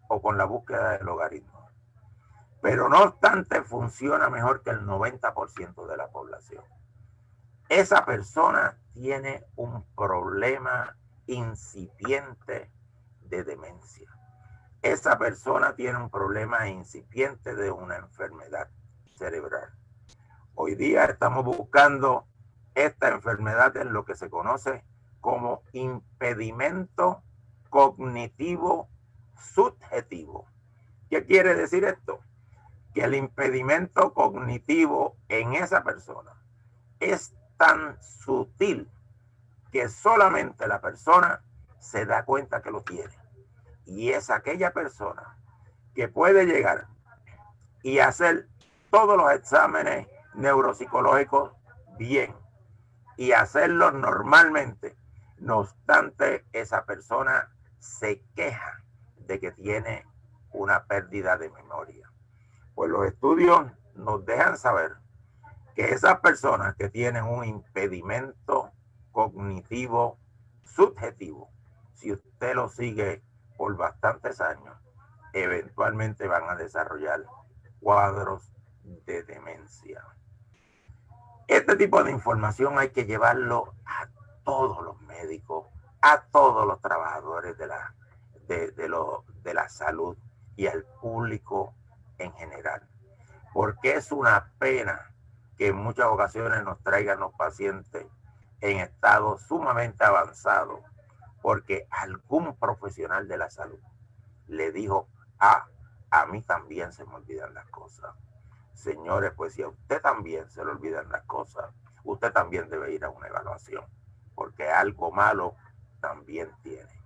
o con la búsqueda del logaritmo, pero no obstante funciona mejor que el 90% de la población. Esa persona tiene un problema incipiente de demencia. Esa persona tiene un problema incipiente de una enfermedad cerebral. Hoy día estamos buscando esta enfermedad en lo que se conoce como impedimento cognitivo subjetivo. ¿Qué quiere decir esto? Que el impedimento cognitivo en esa persona es tan sutil que solamente la persona se da cuenta que lo tiene. Y es aquella persona que puede llegar y hacer todos los exámenes neuropsicológicos bien y hacerlos normalmente. No obstante, esa persona se queja de que tiene una pérdida de memoria. Pues los estudios nos dejan saber que esas personas que tienen un impedimento cognitivo subjetivo, si usted lo sigue por bastantes años, eventualmente van a desarrollar cuadros de demencia. Este tipo de información hay que llevarlo a todos los médicos, a todos los trabajadores de la salud y al público en general, porque es una pena que en muchas ocasiones nos traigan los pacientes en estado sumamente avanzado porque algún profesional de la salud le dijo, a mí también se me olvidan las cosas. Señores, pues si a usted también se le olvidan las cosas, usted también debe ir a una evaluación, porque algo malo también tiene.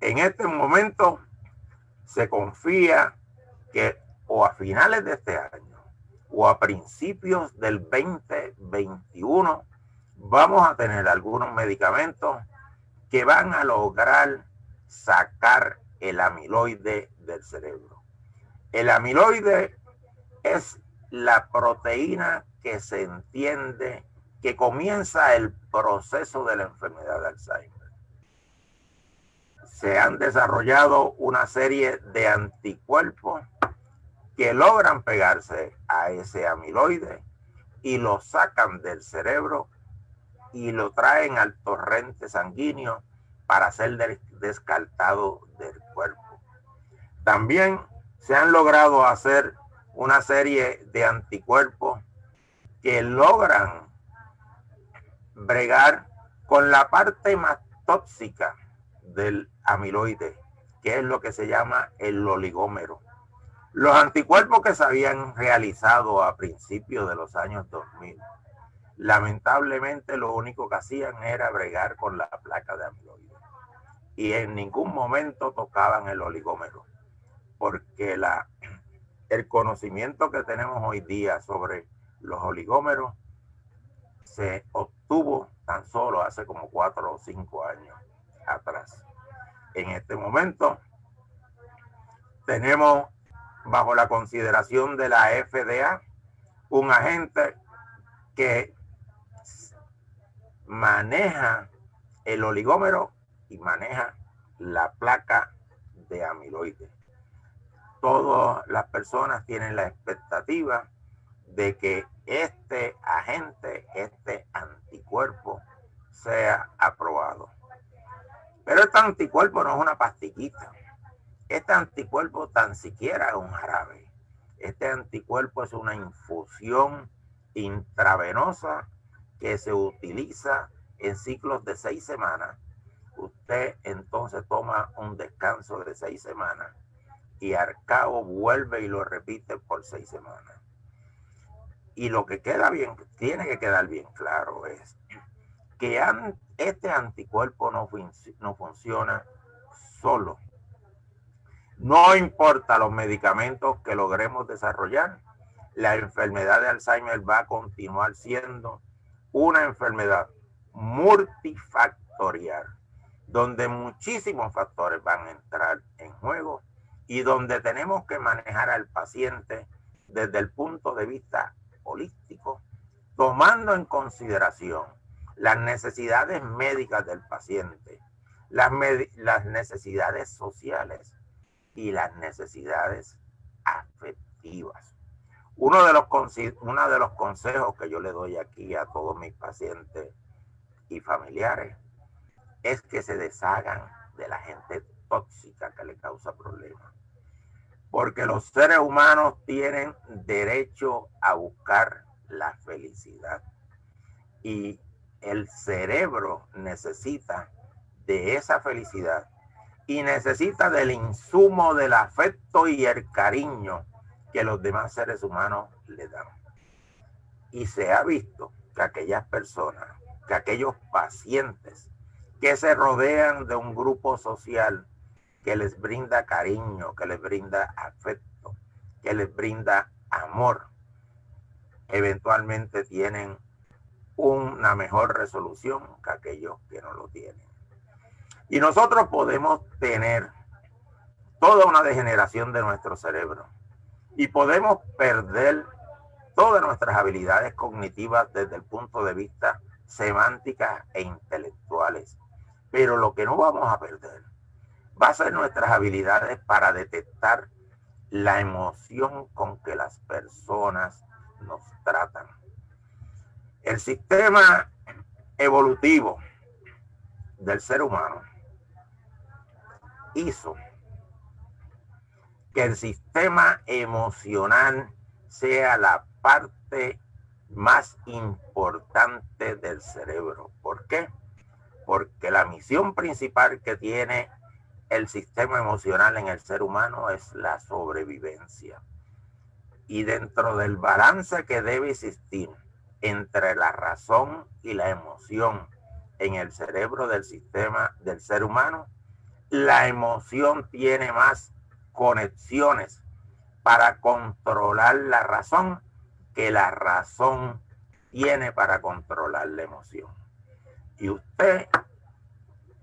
En este momento se confía que o a finales de este año o a principios del 2021 vamos a tener algunos medicamentos que van a lograr sacar el amiloide del cerebro. El amiloide es la proteína que se entiende que comienza el proceso de la enfermedad de Alzheimer. Se han desarrollado una serie de anticuerpos que logran pegarse a ese amiloide y lo sacan del cerebro y lo traen al torrente sanguíneo para ser descartado del cuerpo. También se han logrado hacer una serie de anticuerpos que logran bregar con la parte más tóxica del amiloide, que es lo que se llama el oligómero. Los anticuerpos que se habían realizado a principios de los años 2000, lamentablemente lo único que hacían era bregar con la placa de amiloide y en ningún momento tocaban el oligómero, porque el conocimiento que tenemos hoy día sobre los oligómeros se obtuvo tan solo hace como 4 o 5 años atrás. En este momento tenemos bajo la consideración de la FDA un agente que maneja el oligómero y maneja la placa de amiloide. Todas las personas tienen la expectativa de que este agente, este anticuerpo, sea aprobado. Pero este anticuerpo no es una pastillita. Este anticuerpo tan siquiera es un jarabe. Este anticuerpo es una infusión intravenosa que se utiliza en ciclos de 6 semanas. Usted entonces toma un descanso de 6 semanas y al cabo vuelve y lo repite por 6 semanas. Y lo que queda bien, tiene que quedar bien claro es que este anticuerpo no funciona solo. No importa los medicamentos que logremos desarrollar, la enfermedad de Alzheimer va a continuar siendo una enfermedad multifactorial, donde muchísimos factores van a entrar en juego y donde tenemos que manejar al paciente desde el punto de vista holístico, tomando en consideración las necesidades médicas del paciente, las necesidades sociales y las necesidades afectivas. Uno de los consejos que yo le doy aquí a todos mis pacientes y familiares es que se deshagan de la gente tóxica que le causa problemas. Porque los seres humanos tienen derecho a buscar la felicidad. Y el cerebro necesita de esa felicidad y necesita del insumo del afecto y el cariño que los demás seres humanos le dan. Y se ha visto que aquellas personas, que aquellos pacientes que se rodean de un grupo social que les brinda cariño, que les brinda afecto, que les brinda amor, eventualmente tienen una mejor resolución que aquellos que no lo tienen. Y nosotros podemos tener toda una degeneración de nuestro cerebro y podemos perder todas nuestras habilidades cognitivas desde el punto de vista semánticas e intelectuales. Pero lo que no vamos a perder va a ser nuestras habilidades para detectar la emoción con que las personas nos tratan. El sistema evolutivo del ser humano hizo que el sistema emocional sea la parte más importante del cerebro. ¿Por qué? Porque la misión principal que tiene el sistema emocional en el ser humano es la sobrevivencia. Y dentro del balance que debe existir entre la razón y la emoción en el cerebro del sistema del ser humano, la emoción tiene más conexiones para controlar la razón que la razón tiene para controlar la emoción. Y usted,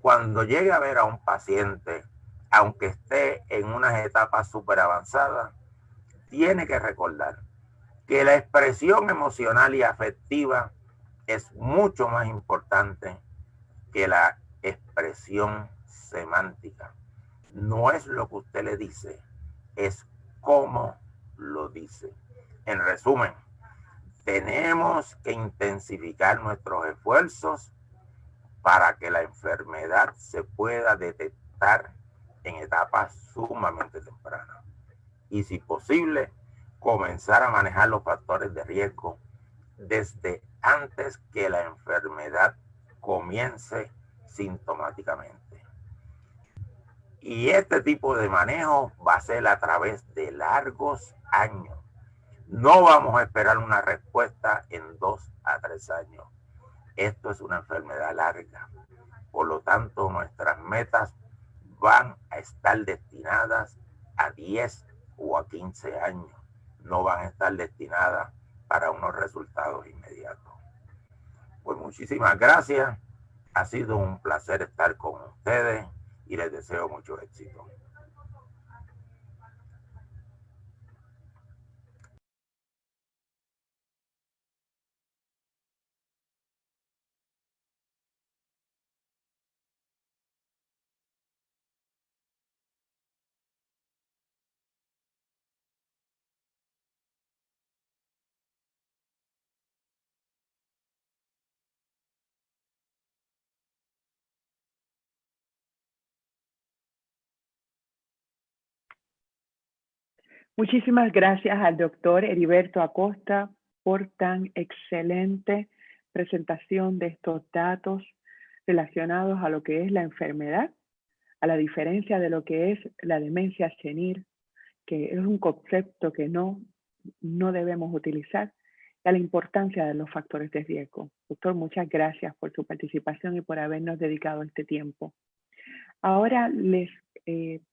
cuando llegue a ver a un paciente, aunque esté en unas etapas súper avanzadas, tiene que recordar que la expresión emocional y afectiva es mucho más importante que la expresión semántica. No es lo que usted le dice, es cómo lo dice. En resumen, tenemos que intensificar nuestros esfuerzos para que la enfermedad se pueda detectar en etapas sumamente tempranas. Y si posible, comenzar a manejar los factores de riesgo desde antes que la enfermedad comience sintomáticamente. Y este tipo de manejo va a ser a través de largos años. No vamos a esperar una respuesta en 2 a 3 años. Esto es una enfermedad larga. Por lo tanto, nuestras metas van a estar destinadas a 10 o a 15 años. No van a estar destinadas para unos resultados inmediatos. Pues muchísimas gracias. Ha sido un placer estar con ustedes y les deseo mucho éxito.
Muchísimas gracias al doctor Heriberto Acosta por tan excelente presentación de estos datos relacionados a lo que es la enfermedad, a la diferencia de lo que es la demencia senil, que es un concepto que no debemos utilizar, y a la importancia de los factores de riesgo. Doctor, muchas gracias por su participación y por habernos dedicado este tiempo. Ahora les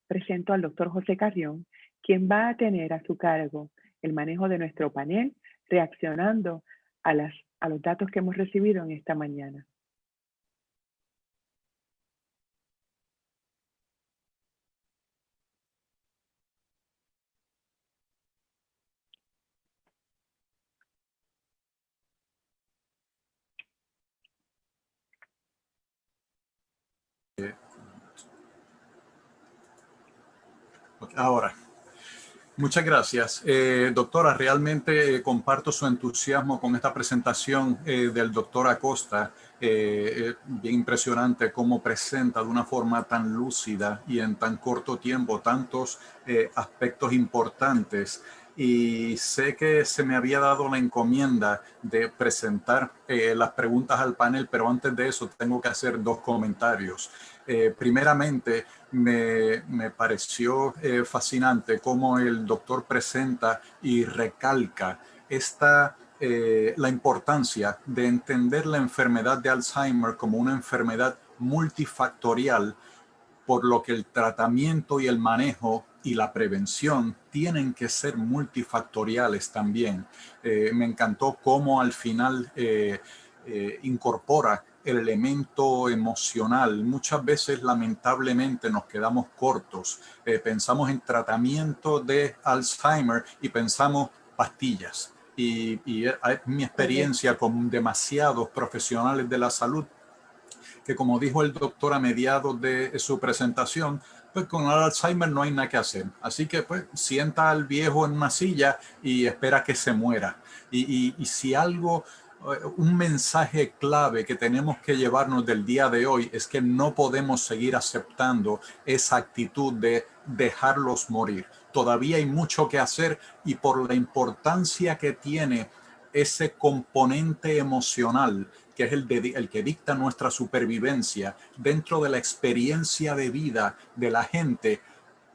presento al doctor José Carrión, quien va a tener a su cargo el manejo de nuestro panel, reaccionando a los datos que hemos recibido en esta mañana.
Ahora, muchas gracias. Doctora, realmente comparto su entusiasmo con esta presentación del doctor Acosta. Bien impresionante cómo presenta de una forma tan lúcida y en tan corto tiempo tantos aspectos importantes. Y sé que se me había dado la encomienda de presentar las preguntas al panel, pero antes de eso tengo que hacer dos comentarios. Primeramente, me pareció fascinante cómo el doctor presenta y recalca la importancia de entender la enfermedad de Alzheimer como una enfermedad multifactorial, por lo que el tratamiento y el manejo y la prevención tienen que ser multifactoriales también. Me encantó cómo al final incorpora el elemento emocional. Muchas veces, lamentablemente, nos quedamos cortos. Pensamos en tratamiento de Alzheimer y pensamos pastillas. Y es mi experiencia con demasiados profesionales de la salud que, como dijo el doctor a mediados de su presentación, pues con el Alzheimer no hay nada que hacer. Así que pues sienta al viejo en una silla y espera que se muera. Y si algo, un mensaje clave que tenemos que llevarnos del día de hoy es que no podemos seguir aceptando esa actitud de dejarlos morir. Todavía hay mucho que hacer y por la importancia que tiene ese componente emocional, que es el que dicta nuestra supervivencia dentro de la experiencia de vida de la gente,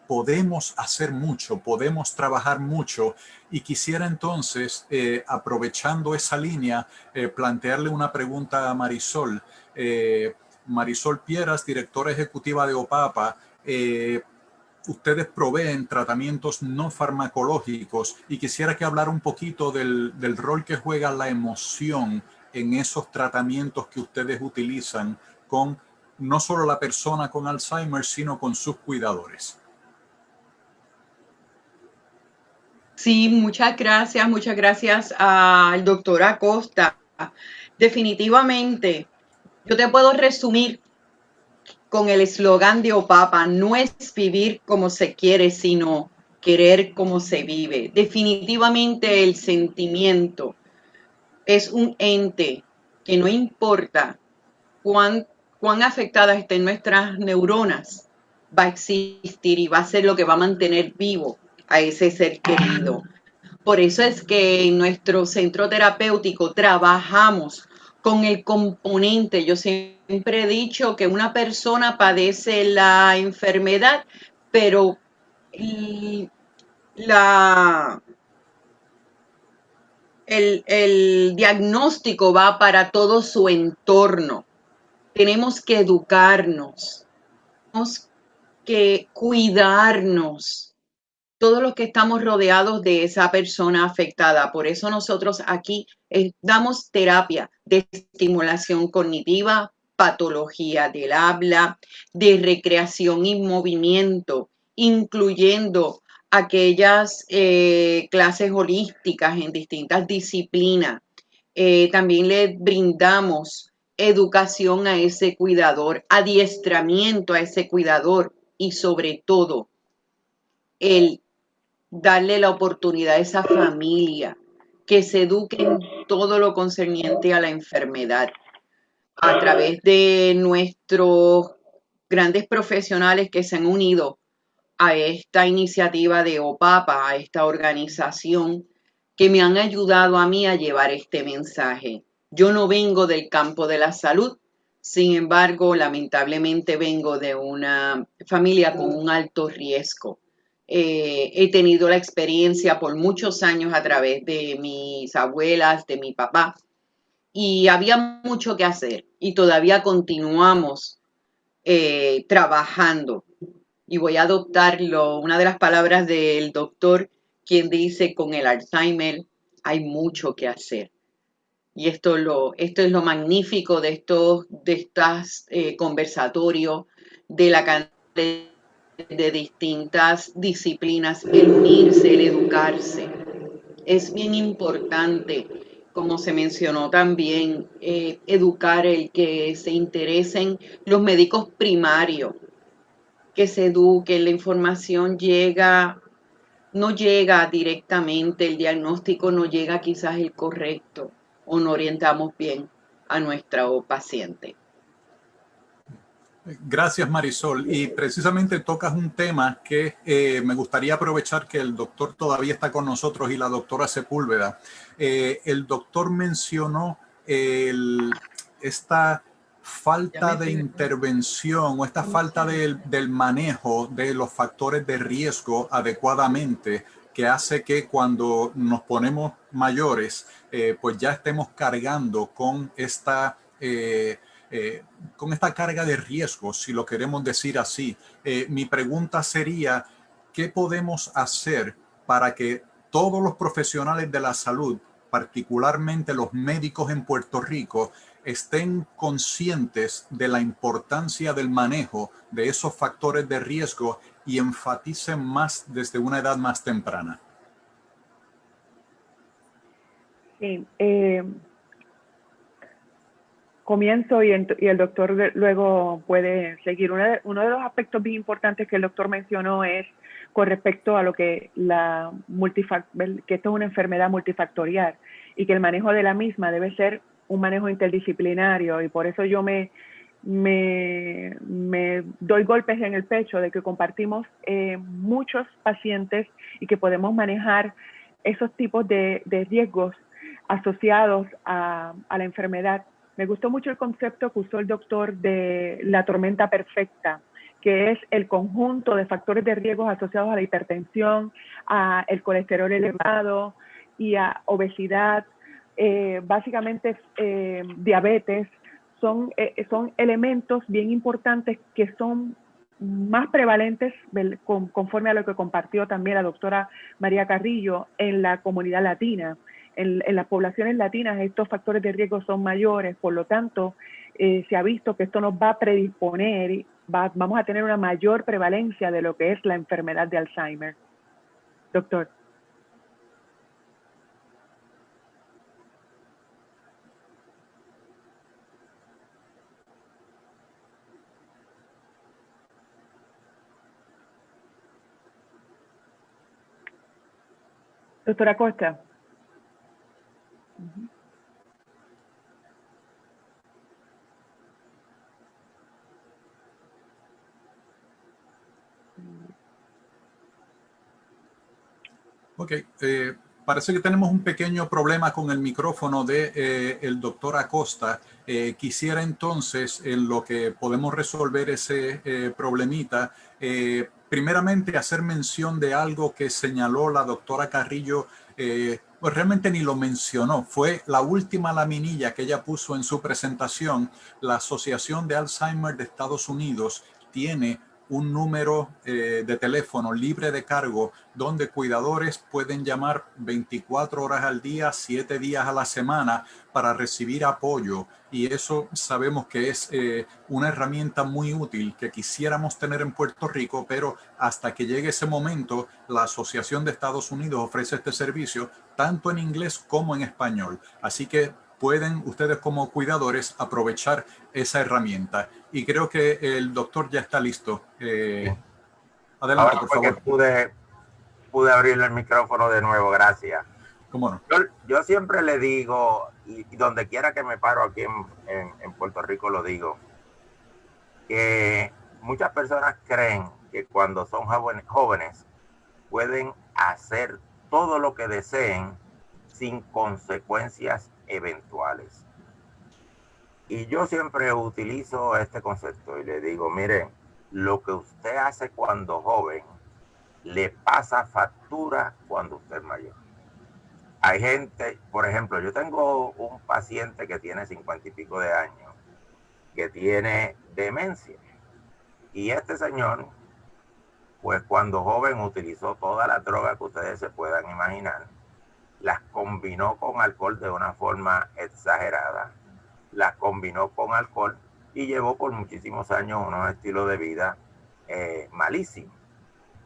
podemos hacer mucho, podemos trabajar mucho. Y quisiera entonces, aprovechando esa línea, plantearle una pregunta a Marisol. Marisol Pieras, directora ejecutiva de OPAPA. Ustedes proveen tratamientos no farmacológicos y quisiera que hablara un poquito del rol que juega la emoción en esos tratamientos que ustedes utilizan con no solo la persona con Alzheimer, sino con sus cuidadores.
Sí, muchas gracias al doctor Acosta. Definitivamente, yo te puedo resumir con el eslogan de OPAPA: no es vivir como se quiere, sino querer como se vive. Definitivamente el sentimiento es un ente que no importa cuán afectadas estén nuestras neuronas, va a existir y va a ser lo que va a mantener vivo a ese ser querido. Por eso es que en nuestro centro terapéutico trabajamos con el componente. Yo siempre he dicho que una persona padece la enfermedad, pero el diagnóstico va para todo su entorno. Tenemos que educarnos, tenemos que cuidarnos, todos los que estamos rodeados de esa persona afectada. Por eso nosotros aquí damos terapia de estimulación cognitiva, patología del habla, de recreación y movimiento, incluyendo aquellas clases holísticas en distintas disciplinas. También le brindamos educación a ese cuidador, adiestramiento a ese cuidador y sobre todo el darle la oportunidad a esa familia que se eduque en todo lo concerniente a la enfermedad a través de nuestros grandes profesionales que se han unido a esta iniciativa de OPAPA, a esta organización que me han ayudado a mí a llevar este mensaje. Yo no vengo del campo de la salud, sin embargo, lamentablemente vengo de una familia con un alto riesgo. He tenido la experiencia por muchos años a través de mis abuelas, de mi papá, y había mucho que hacer y todavía continuamos trabajando. y voy a adoptarlo, una de las palabras del doctor, quien dice, con el Alzheimer hay mucho que hacer. Y esto es lo magnífico de estos conversatorios, de la cantidad de distintas disciplinas, el unirse, el educarse. Es bien importante, como se mencionó también, educar el que se interesen los médicos primarios, que se eduquen, la información no llega directamente, el diagnóstico no llega quizás el correcto o no orientamos bien a nuestro paciente.
Gracias, Marisol. Y precisamente tocas un tema que me gustaría aprovechar que el doctor todavía está con nosotros y la doctora Sepúlveda. El doctor mencionó esta falta de intervención o esta falta del manejo de los factores de riesgo adecuadamente, que hace que cuando nos ponemos mayores, pues ya estemos cargando con esta carga de riesgo, si lo queremos decir así. Mi pregunta sería, ¿qué podemos hacer para que todos los profesionales de la salud, particularmente los médicos en Puerto Rico, estén conscientes de la importancia del manejo de esos factores de riesgo y enfaticen más desde una edad más temprana?
Sí, comienzo y el doctor luego puede seguir. Uno de los aspectos bien importantes que el doctor mencionó es con respecto a lo que que esto es una enfermedad multifactorial y que el manejo de la misma debe ser un manejo interdisciplinario, y por eso yo me doy golpes en el pecho de que compartimos muchos pacientes y que podemos manejar esos tipos de riesgos asociados a la enfermedad. Me gustó mucho el concepto que usó el doctor de la tormenta perfecta, que es el conjunto de factores de riesgo asociados a la hipertensión, a el colesterol elevado y a obesidad, básicamente diabetes. Son elementos bien importantes que son más prevalentes conforme a lo que compartió también la doctora María Carrillo en la comunidad latina. En las poblaciones latinas estos factores de riesgo son mayores, por lo tanto se ha visto que esto nos va a predisponer, vamos a tener una mayor prevalencia de lo que es la enfermedad de Alzheimer. Doctor. Doctora Costa.
Ok, parece que tenemos un pequeño problema con el micrófono de el doctor Acosta. Quisiera entonces, en lo que podemos resolver ese problemita, primeramente hacer mención de algo que señaló la doctora Carrillo. Pues realmente ni lo mencionó, fue la última laminilla que ella puso en su presentación. La Asociación de Alzheimer de Estados Unidos tiene un número de teléfono libre de cargo donde cuidadores pueden llamar 24 horas al día, 7 días a la semana para recibir apoyo, y eso sabemos que es una herramienta muy útil que quisiéramos tener en Puerto Rico, pero hasta que llegue ese momento la Asociación de Estados Unidos ofrece este servicio tanto en inglés como en español, así que pueden ustedes como cuidadores aprovechar esa herramienta. Y creo que el doctor ya está listo. Adelante,
ahora
por favor.
Pude abrir el micrófono de nuevo, gracias.
¿Cómo no?
Yo siempre le digo, y donde quiera que me paro aquí en Puerto Rico lo digo, que muchas personas creen que cuando son jóvenes pueden hacer todo lo que deseen sin consecuencias eventuales. Y yo siempre utilizo este concepto y le digo, miren, lo que usted hace cuando joven le pasa factura cuando usted es mayor. Hay gente, por ejemplo, yo tengo un paciente que tiene 50 y pico de años, que tiene demencia. Y este señor pues cuando joven utilizó todas las drogas que ustedes se puedan imaginar, las combinó con alcohol de una forma exagerada, las combinó con alcohol y llevó por muchísimos años unos estilos de vida malísimos.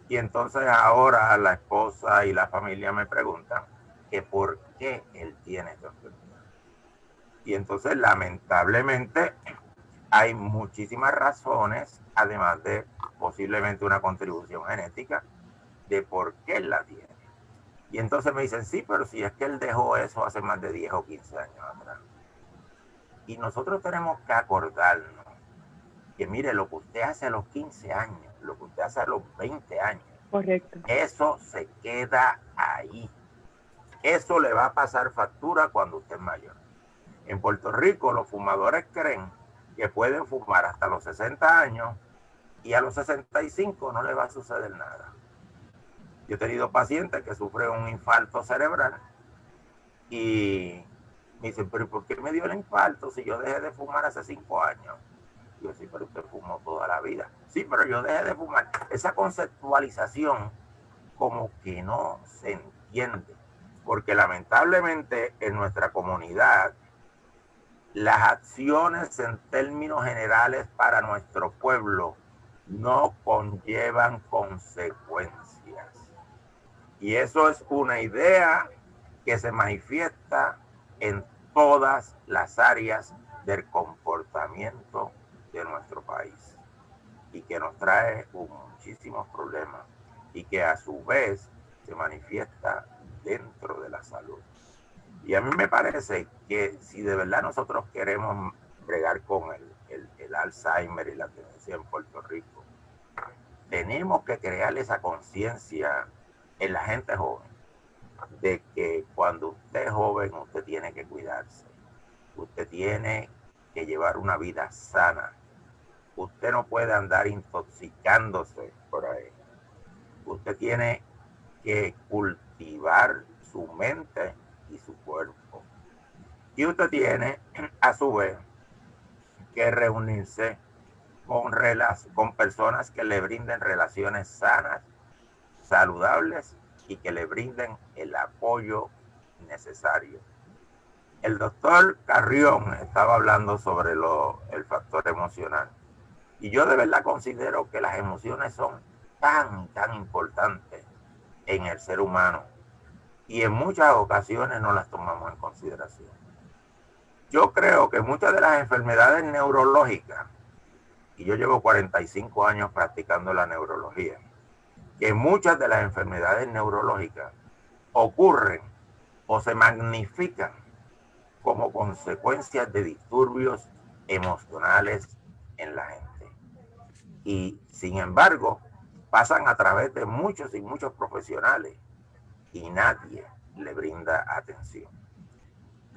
Y entonces ahora la esposa y la familia me preguntan que por qué él tiene esta enfermedad. Y entonces lamentablemente hay muchísimas razones, además de posiblemente una contribución genética, de por qué él la tiene. Y entonces me dicen, sí, pero si es que él dejó eso hace más de 10 o 15 años atrás. Y nosotros tenemos que acordarnos que mire, lo que usted hace a los 15 años, lo que usted hace a los 20 años,
correcto,
eso se queda ahí. Eso le va a pasar factura cuando usted es mayor. En Puerto Rico los fumadores creen que pueden fumar hasta los 60 años y a los 65 no le va a suceder nada. Yo he tenido pacientes que sufren un infarto cerebral y me dicen, pero ¿por qué me dio el infarto si yo dejé de fumar hace 5 años? Yo sí, pero usted fumó toda la vida. Sí, pero yo dejé de fumar. Esa conceptualización como que no se entiende, porque lamentablemente en nuestra comunidad las acciones en términos generales para nuestro pueblo no conllevan consecuencias. Y eso es una idea que se manifiesta en todas las áreas del comportamiento de nuestro país y que nos trae muchísimos problemas y que a su vez se manifiesta dentro de la salud. Y a mí me parece que si de verdad nosotros queremos bregar con el Alzheimer y la demencia en Puerto Rico, tenemos que crear esa conciencia en la gente joven de que cuando usted es joven usted tiene que cuidarse, usted tiene que llevar una vida sana, usted no puede andar intoxicándose por ahí, usted tiene que cultivar su mente y su cuerpo, y usted tiene a su vez que reunirse con personas que le brinden relaciones sanas, saludables y que le brinden el apoyo necesario. El doctor Carrión estaba hablando sobre el factor emocional y yo de verdad considero que las emociones son tan importantes en el ser humano y en muchas ocasiones no las tomamos en consideración. Yo creo que muchas de las enfermedades neurológicas, y yo llevo 45 años practicando la neurología, que muchas de las enfermedades neurológicas ocurren o se magnifican como consecuencias de disturbios emocionales en la gente. Y sin embargo, pasan a través de muchos y muchos profesionales y nadie le brinda atención.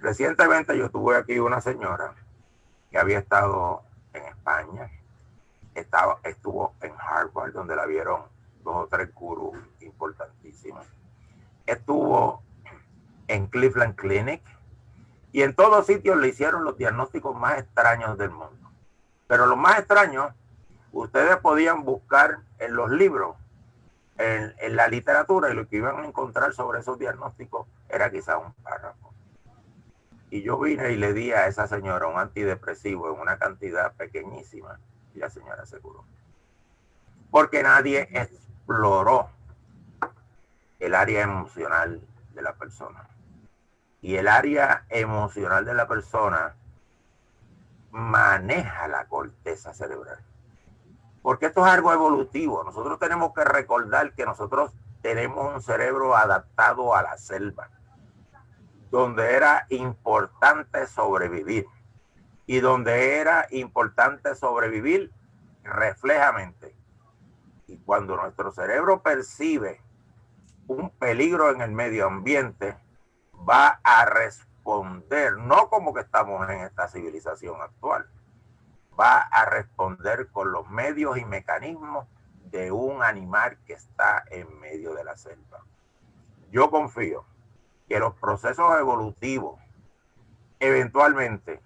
Recientemente yo tuve aquí una señora que había estado en España, estuvo en Harvard, donde la vieron 2 o 3 gurús importantísimos. Estuvo en Cleveland Clinic y en todos sitios le hicieron los diagnósticos más extraños del mundo. Pero los más extraños, ustedes podían buscar en los libros, en la literatura, y lo que iban a encontrar sobre esos diagnósticos era quizá un párrafo. Y yo vine y le di a esa señora un antidepresivo en una cantidad pequeñísima y la señora se curó. Porque nadie exploró el área emocional de la persona. Y el área emocional de la persona maneja la corteza cerebral. Porque esto es algo evolutivo. Nosotros tenemos que recordar que nosotros tenemos un cerebro adaptado a la selva, donde era importante sobrevivir. Y donde era importante sobrevivir reflejamente. Y cuando nuestro cerebro percibe un peligro en el medio ambiente, va a responder, no como que estamos en esta civilización actual, va a responder con los medios y mecanismos de un animal que está en medio de la selva. Yo confío que los procesos evolutivos eventualmente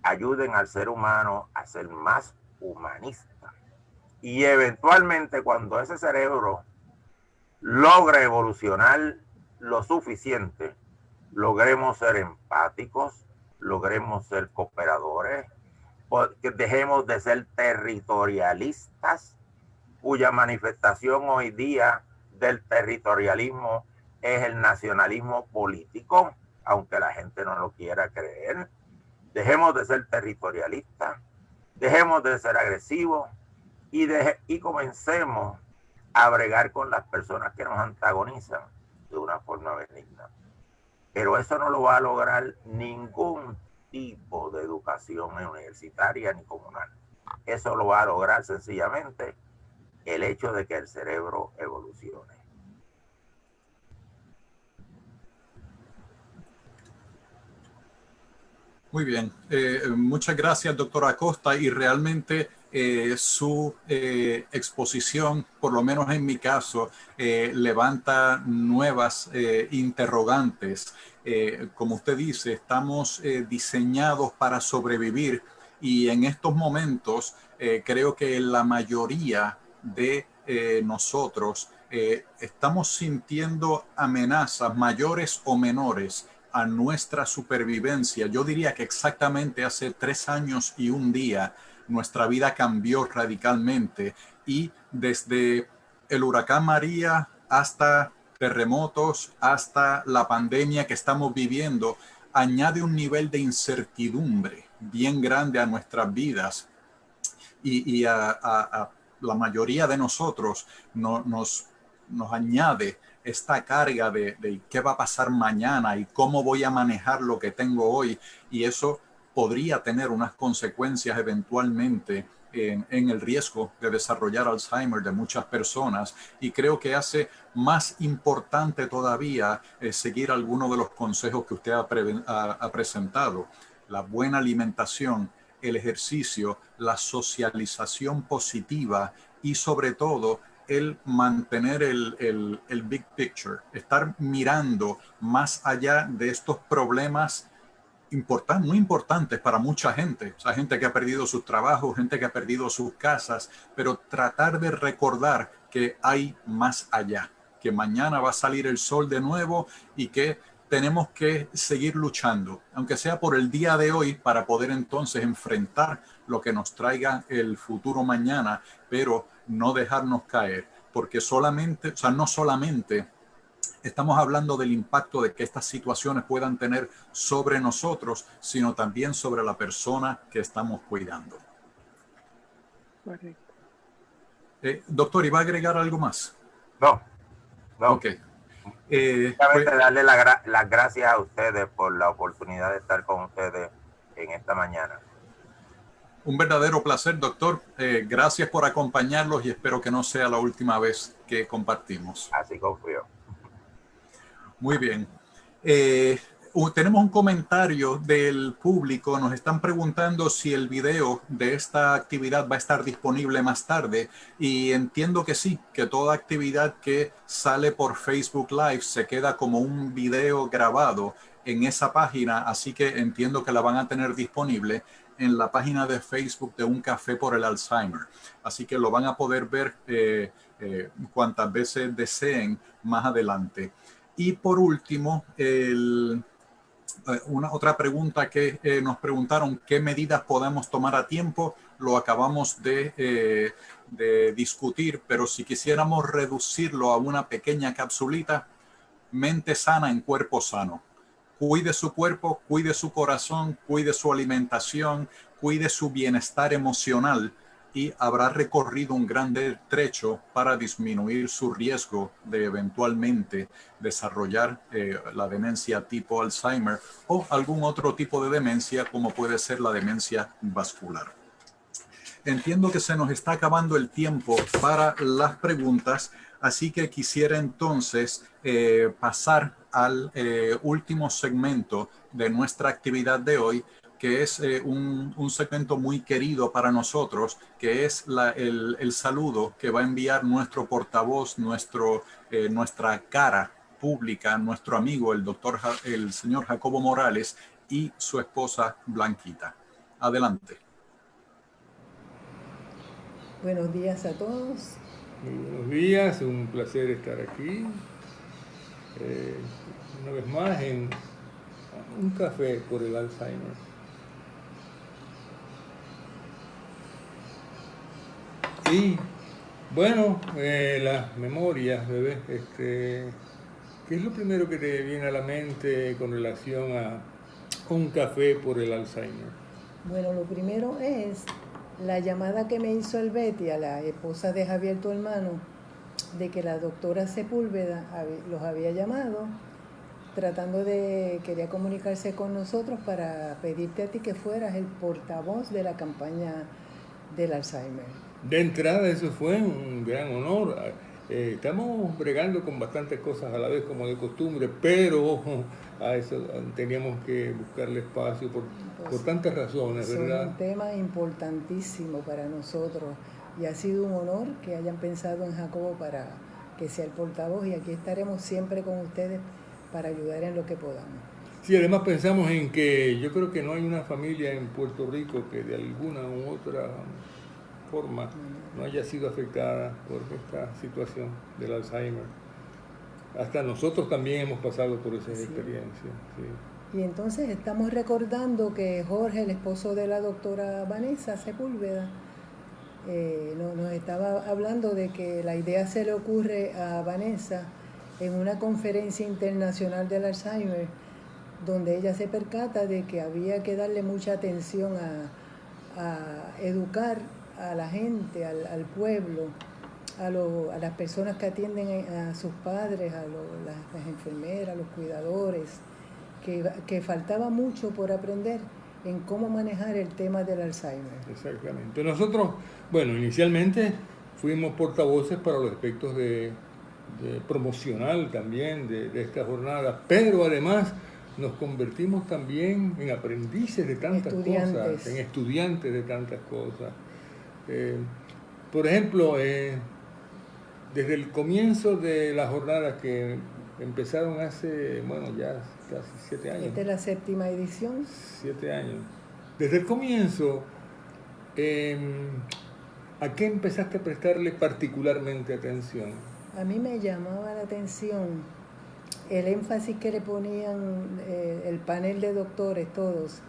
ayuden al ser humano a ser más humanista y eventualmente cuando ese cerebro logre evolucionar lo suficiente, logremos ser empáticos, logremos ser cooperadores, porque dejemos de ser territorialistas, cuya manifestación hoy día del territorialismo es el nacionalismo político, aunque la gente no lo quiera creer. Dejemos de ser territorialistas, dejemos de ser agresivos y comencemos a bregar con las personas que nos antagonizan de una forma benigna. Pero eso no lo va a lograr ningún tipo de educación universitaria ni comunal. Eso lo va a lograr sencillamente el hecho de que el cerebro evolucione.
Muy bien. Muchas gracias, doctor Acosta. Y realmente su exposición, por lo menos en mi caso, levanta nuevas interrogantes. Como usted dice, estamos diseñados para sobrevivir y en estos momentos creo que la mayoría de nosotros estamos sintiendo amenazas mayores o menores a nuestra supervivencia. Yo diría que exactamente hace 3 años y un día nuestra vida cambió radicalmente y desde el huracán María hasta terremotos, hasta la pandemia que estamos viviendo, añade un nivel de incertidumbre bien grande a nuestras vidas y a la mayoría de nosotros nos añade esta carga de qué va a pasar mañana y cómo voy a manejar lo que tengo hoy, y eso podría tener unas consecuencias eventualmente en el riesgo de desarrollar Alzheimer de muchas personas, y creo que hace más importante todavía seguir algunos de los consejos que usted ha presentado: la buena alimentación, el ejercicio, la socialización positiva y sobre todo el mantener el big picture, estar mirando más allá de estos problemas muy importantes para mucha gente. O sea, gente que ha perdido sus trabajos, gente que ha perdido sus casas, pero tratar de recordar que hay más allá, que mañana va a salir el sol de nuevo y que tenemos que seguir luchando, aunque sea por el día de hoy, para poder entonces enfrentar lo que nos traiga el futuro mañana, pero no dejarnos caer, porque no solamente estamos hablando del impacto de que estas situaciones puedan tener sobre nosotros, sino también sobre la persona que estamos cuidando.
Correcto.
Doctor, ¿iba a agregar algo más?
No.
Ok.
Darle las gracias a ustedes por la oportunidad de estar con ustedes en esta mañana.
Un verdadero placer, doctor. Gracias por acompañarlos y espero que no sea la última vez que compartimos.
Así confío.
Muy bien. Tenemos un comentario del público. Nos están preguntando si el video de esta actividad va a estar disponible más tarde, y entiendo que sí, que toda actividad que sale por Facebook Live se queda como un video grabado en esa página, así que entiendo que la van a tener disponible en la página de Facebook de Un Café por el Alzheimer. Así que lo van a poder ver cuantas veces deseen más adelante. Y por último, otra pregunta que nos preguntaron: ¿qué medidas podemos tomar a tiempo? Lo acabamos de discutir, pero si quisiéramos reducirlo a una pequeña capsulita: mente sana en cuerpo sano. Cuide su cuerpo, cuide su corazón, cuide su alimentación, cuide su bienestar emocional, y habrá recorrido un gran trecho para disminuir su riesgo de eventualmente desarrollar la demencia tipo Alzheimer o algún otro tipo de demencia, como puede ser la demencia vascular. Entiendo que se nos está acabando el tiempo para las preguntas, así que quisiera entonces pasar al último segmento de nuestra actividad de hoy, que es un segmento muy querido para nosotros, que es el saludo que va a enviar nuestro portavoz, nuestra cara pública, nuestro amigo, el señor Jacobo Morales, y su esposa Blanquita. Adelante.
Buenos días a todos.
Muy buenos días, un placer estar aquí. Una vez más en un café por el Alzheimer. Y bueno, las memorias, bebé, ¿qué es lo primero que te viene a la mente con relación a un café por el Alzheimer?
Bueno, lo primero es la llamada que me hizo el Betty, a la esposa de Javier, tu hermano, de que la doctora Sepúlveda los había llamado quería comunicarse con nosotros para pedirte a ti que fueras el portavoz de la campaña del Alzheimer.
De entrada eso fue un gran honor. Estamos bregando con bastantes cosas a la vez como de costumbre, pero a eso teníamos que buscarle espacio por tantas razones, ¿verdad?
Es un tema importantísimo para nosotros y ha sido un honor que hayan pensado en Jacobo para que sea el portavoz, y aquí estaremos siempre con ustedes para ayudar en lo que podamos.
Sí, además pensamos en que yo creo que no hay una familia en Puerto Rico que de alguna u otra forma no haya sido afectada por esta situación del Alzheimer. Hasta nosotros también hemos pasado por esas experiencias. Sí.
Y entonces estamos recordando que Jorge, el esposo de la doctora Vanessa Sepúlveda, nos estaba hablando de que la idea se le ocurre a Vanessa en una conferencia internacional del Alzheimer, donde ella se percata de que había que darle mucha atención a educar a la gente, al pueblo, a las personas que atienden a sus padres, las enfermeras, los cuidadores, que faltaba mucho por aprender en cómo manejar el tema del Alzheimer.
Exactamente. Nosotros, bueno, inicialmente fuimos portavoces para los aspectos de promocional también de esta jornada, pero además nos convertimos también en aprendices de tantas cosas, en estudiantes de tantas cosas. Por ejemplo, desde el comienzo de las jornadas que empezaron hace, bueno, ya casi 7 años.
Esta es la 7ª edición.
7 años. Desde el comienzo, ¿a qué empezaste a prestarle particularmente atención?
A mí me llamaba la atención el énfasis que le ponían el panel de doctores, todos,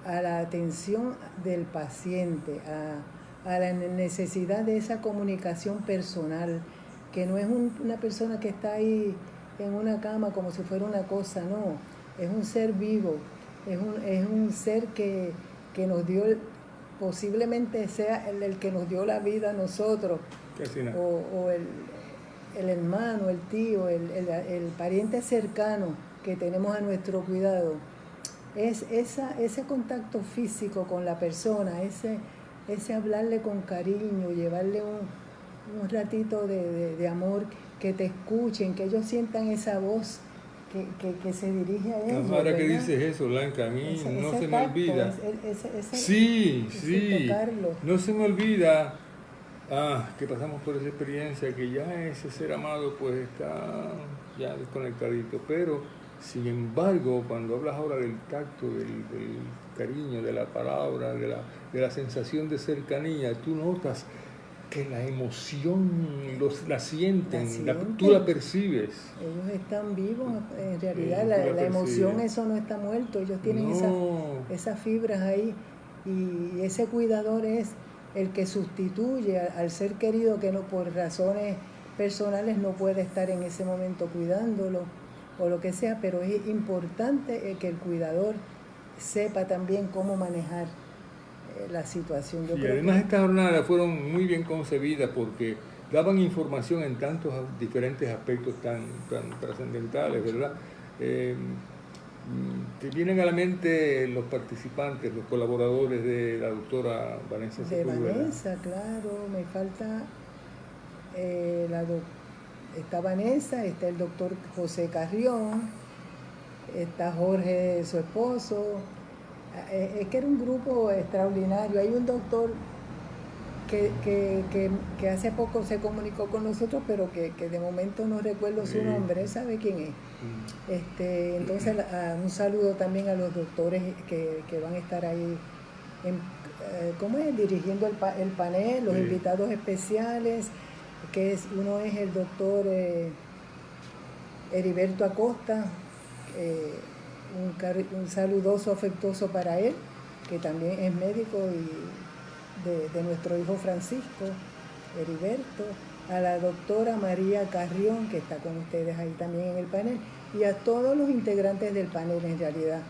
a la atención del paciente, a la necesidad de esa comunicación personal, que no es una persona que está ahí en una cama como si fuera una cosa, no, es un ser vivo, es un ser que nos dio, posiblemente sea el que nos dio la vida a nosotros, o el hermano, el tío, el pariente cercano que tenemos a nuestro cuidado. Es ese contacto físico con la persona, ese hablarle con cariño, llevarle un ratito de amor, que te escuchen, que ellos sientan esa voz que se dirige a ellos.
Ahora que dices eso, Blanca, a mí no se me olvida. Sí, no se me olvida que pasamos por esa experiencia, que ya ese ser amado pues está ya desconectadito, pero sin embargo, cuando hablas ahora del tacto, del cariño, de la palabra, de la sensación de cercanía, tú notas que la emoción la sienten, tú la percibes.
Ellos están vivos, en realidad la emoción, eso no está muerto, ellos tienen esas fibras ahí, y ese cuidador es el que sustituye al ser querido que no, por razones personales no puede estar en ese momento cuidándolo o lo que sea, pero es importante que el cuidador sepa también cómo manejar la situación.
Y además estas jornadas fueron muy bien concebidas porque daban información en tantos diferentes aspectos tan trascendentales, ¿verdad? Te vienen a la mente los participantes, los colaboradores de la doctora Vanessa Sepúlveda.
De Vanessa, claro, me falta está Vanessa, está el doctor José Carrión, está Jorge, su esposo. Es que era un grupo extraordinario. Hay un doctor que hace poco se comunicó con nosotros, pero que de momento no recuerdo su nombre, él sabe quién es. Entonces, un saludo también a los doctores que van a estar ahí ¿cómo es? Dirigiendo el panel, los invitados especiales, uno es el doctor Heriberto Acosta, un saludoso afectuoso para él, que también es médico y de nuestro hijo Francisco, Heriberto, a la doctora María Carrión, que está con ustedes ahí también en el panel, y a todos los integrantes del panel en realidad.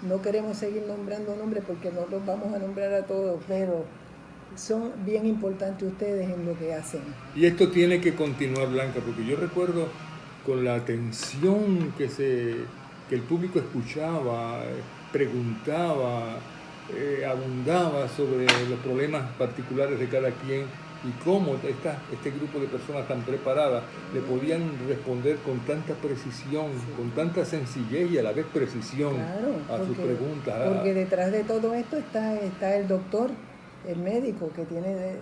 No queremos seguir nombrando nombres porque no los vamos a nombrar a todos, pero son bien importantes ustedes en lo que hacen.
Y esto tiene que continuar, Blanca, porque yo recuerdo con la atención que el público escuchaba, preguntaba, abundaba sobre los problemas particulares de cada quien y cómo este grupo de personas tan preparadas le podían responder con tanta precisión, con tanta sencillez y a la vez precisión sus preguntas.
Porque detrás de todo esto está el doctor, el médico, que tiene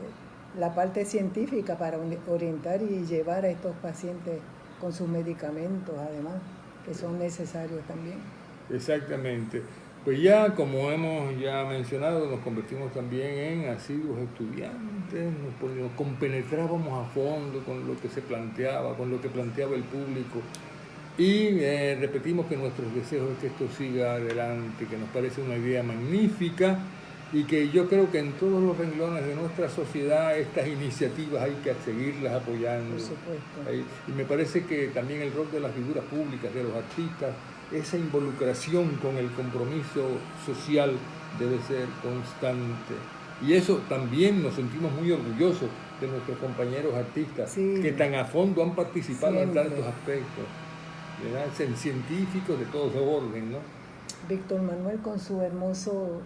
la parte científica para orientar y llevar a estos pacientes con sus medicamentos, además, que son necesarios también.
Exactamente. Pues ya, como hemos ya mencionado, nos convertimos también en asiduos estudiantes, nos compenetrábamos a fondo con lo que se planteaba, con lo que planteaba el público, y repetimos que nuestros deseos es que esto siga adelante, que nos parece una idea magnífica, y que yo creo que en todos los renglones de nuestra sociedad estas iniciativas hay que seguirlas apoyando.
Por supuesto.
Y me parece que también el rol de las figuras públicas, de los artistas, esa involucración con el compromiso social debe ser constante. Y eso también nos sentimos muy orgullosos de nuestros compañeros artistas, que tan a fondo han participado en tantos aspectos, ¿verdad? Científicos de todo orden, ¿no?
Víctor Manuel con su hermoso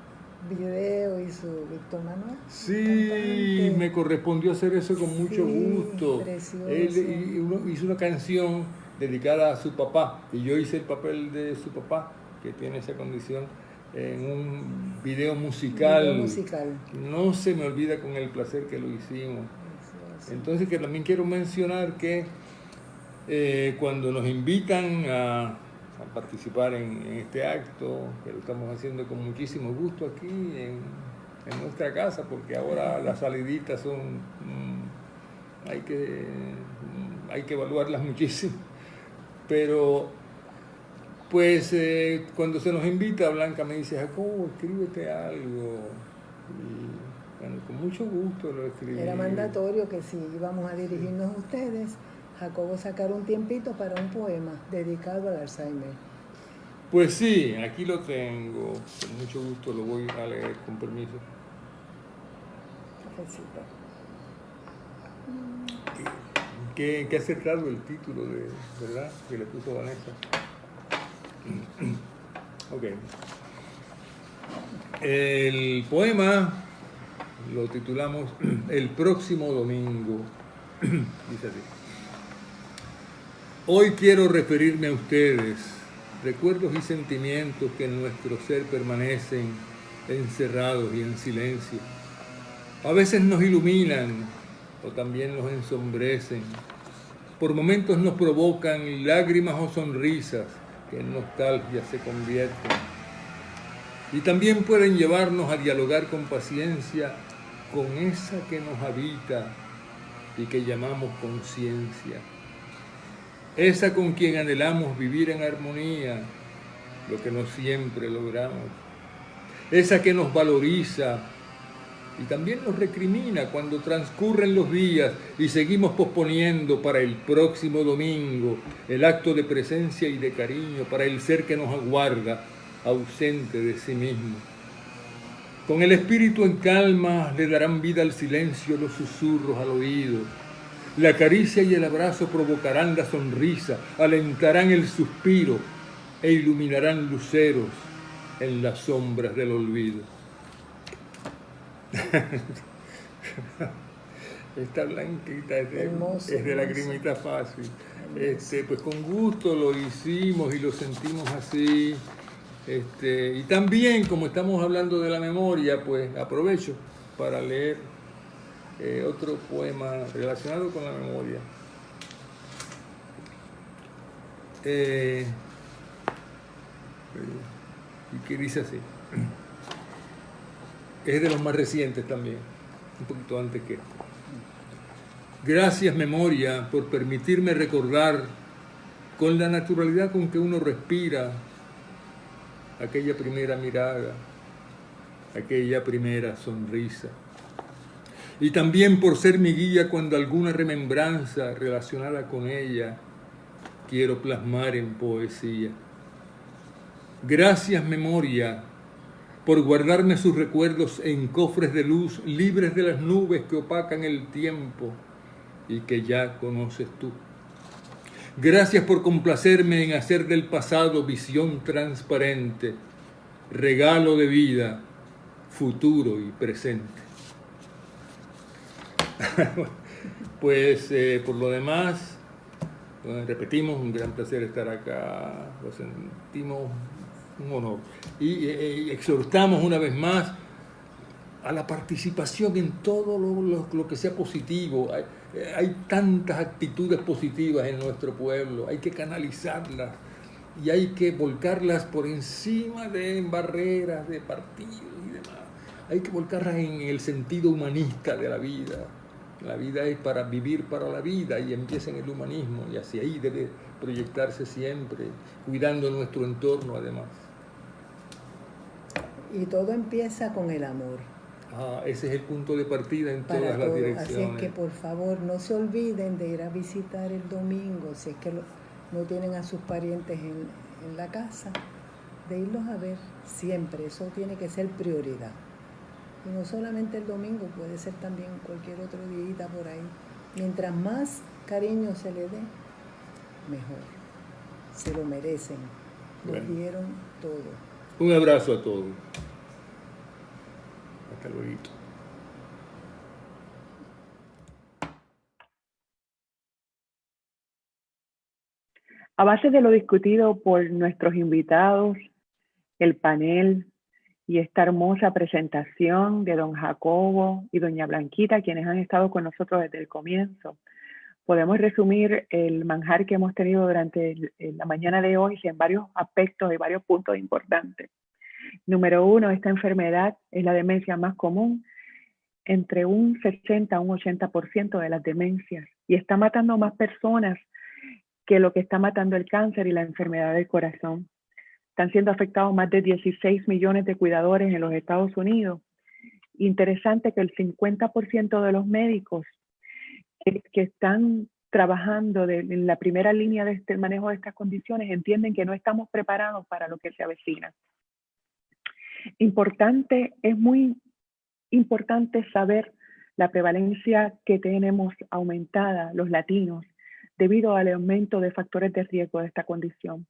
video y su Víctor Manuel.
Sí, cantante. Me correspondió hacer eso con mucho gusto.
Precioso.
Él hizo una canción dedicada a su papá, y yo hice el papel de su papá, que tiene esa condición, en un video musical. No se me olvida con el placer que lo hicimos. Entonces, que también quiero mencionar que cuando nos invitan a participar en este acto, que lo estamos haciendo con muchísimo gusto aquí en nuestra casa, porque ahora las saliditas son hay que evaluarlas muchísimo, pero pues cuando se nos invita, Blanca me dice: Jacobo, escríbete algo, y bueno, con mucho gusto lo escribí.
Era mandatorio que si íbamos a dirigirnos a ustedes, Jacobo sacar un tiempito para un poema dedicado al Alzheimer.
Pues sí, aquí lo tengo, con mucho gusto lo voy a leer, con permiso.
Cafecito.
Qué acertado el título, ¿verdad? Que le puso Vanessa. Ok. El poema lo titulamos El próximo domingo. Dice así: hoy quiero referirme a ustedes, recuerdos y sentimientos que en nuestro ser permanecen encerrados y en silencio. A veces nos iluminan o también nos ensombrecen. Por momentos nos provocan lágrimas o sonrisas que en nostalgia se convierten. Y también pueden llevarnos a dialogar con paciencia con esa que nos habita y que llamamos conciencia. Esa con quien anhelamos vivir en armonía, lo que no siempre logramos. Esa que nos valoriza y también nos recrimina cuando transcurren los días y seguimos posponiendo para el próximo domingo el acto de presencia y de cariño para el ser que nos aguarda, ausente de sí mismo. Con el espíritu en calma le darán vida al silencio los susurros al oído. La caricia y el abrazo provocarán la sonrisa, alentarán el suspiro e iluminarán luceros en las sombras del olvido. Esta blanquita es de lagrimita fácil. Pues con gusto lo hicimos y lo sentimos así. Y también, como estamos hablando de la memoria, pues aprovecho para leer otro poema relacionado con la memoria. Y que dice así: es de los más recientes también, un poquito antes que esto. Gracias, memoria, por permitirme recordar con la naturalidad con que uno respira aquella primera mirada, aquella primera sonrisa. Y también por ser mi guía cuando alguna remembranza relacionada con ella quiero plasmar en poesía. Gracias, memoria, por guardarme sus recuerdos en cofres de luz libres de las nubes que opacan el tiempo y que ya conoces tú. Gracias por complacerme en hacer del pasado visión transparente, regalo de vida, futuro y presente. Pues por lo demás, repetimos, un gran placer estar acá, lo sentimos un honor. Y exhortamos una vez más a la participación en todo lo que sea positivo. Hay tantas actitudes positivas en nuestro pueblo, hay que canalizarlas y hay que volcarlas por encima de barreras de partidos y demás. Hay que volcarlas en el sentido humanista de la vida. La vida es para vivir para la vida y empieza en el humanismo y hacia ahí debe proyectarse siempre, cuidando nuestro entorno además.
Y todo empieza con el amor.
Ese es el punto de partida en todas las direcciones.
Así es que por favor no se olviden de ir a visitar el domingo, si es que no tienen a sus parientes en la casa, de irlos a ver siempre, eso tiene que ser prioridad. Y no solamente el domingo, puede ser también cualquier otro día por ahí. Mientras más cariño se le dé, mejor. Se lo merecen. Lo dieron todo.
Un abrazo a todos. Hasta luego.
A base de lo discutido por nuestros invitados, el panel y esta hermosa presentación de don Jacobo y doña Blanquita, quienes han estado con nosotros desde el comienzo, podemos resumir el manjar que hemos tenido durante la mañana de hoy en varios aspectos y varios puntos importantes. Número uno, esta enfermedad es la demencia más común, entre un 60 a un 80% de las demencias, y está matando más personas que lo que está matando el cáncer y la enfermedad del corazón. Están siendo afectados más de 16 millones de cuidadores en los Estados Unidos. Interesante que el 50% de los médicos que están trabajando en la primera línea de este manejo de estas condiciones entienden que no estamos preparados para lo que se avecina. Es muy importante saber la prevalencia que tenemos aumentada los latinos debido al aumento de factores de riesgo de esta condición.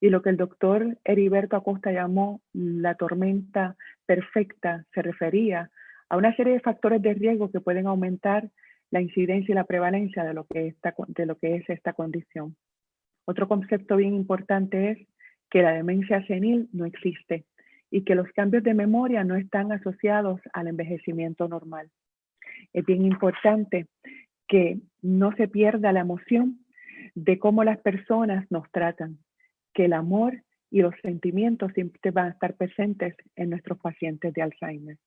Y lo que el doctor Heriberto Acosta llamó la tormenta perfecta se refería a una serie de factores de riesgo que pueden aumentar la incidencia y la prevalencia de lo que es esta condición. Otro concepto bien importante es que la demencia senil no existe y que los cambios de memoria no están asociados al envejecimiento normal. Es bien importante que no se pierda la emoción de cómo las personas nos tratan, que el amor y los sentimientos siempre van a estar presentes en nuestros pacientes de Alzheimer.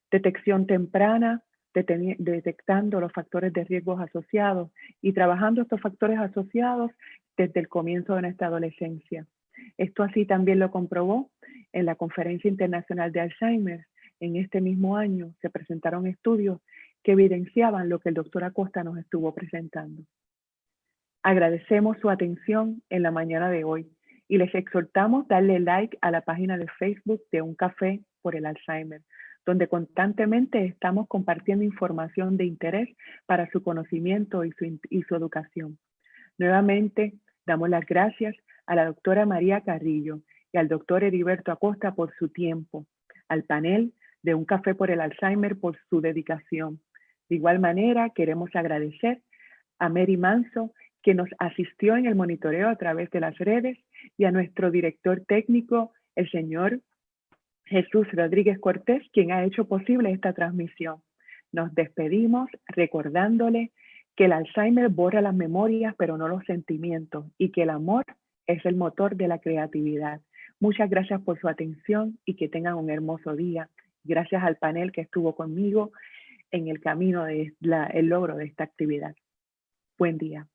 Detección temprana, detectando los factores de riesgo asociados y trabajando estos factores asociados desde el comienzo de nuestra adolescencia. Esto así también lo comprobó en la Conferencia Internacional de Alzheimer. En este mismo año se presentaron estudios que evidenciaban lo que el doctor Acosta nos estuvo presentando. Agradecemos su atención en la mañana de hoy y les exhortamos a darle like a la página de Facebook de Un Café por el Alzheimer, donde constantemente estamos compartiendo información de interés para su conocimiento y su educación. Nuevamente, damos las gracias a la doctora María Carrillo y al doctor Heriberto Acosta por su tiempo, al panel de Un Café por el Alzheimer por su dedicación. De igual manera, queremos agradecer a Mary Manso, que nos asistió en el monitoreo a través de las redes, y a nuestro director técnico, el señor Jesús Rodríguez Cortés, quien ha hecho posible esta transmisión. Nos despedimos recordándole que el Alzheimer borra las memorias, pero no los sentimientos, y que el amor es el motor de la creatividad. Muchas gracias por su atención y que tengan un hermoso día. gracias al panel que estuvo conmigo en el camino de el logro de esta actividad. Buen día.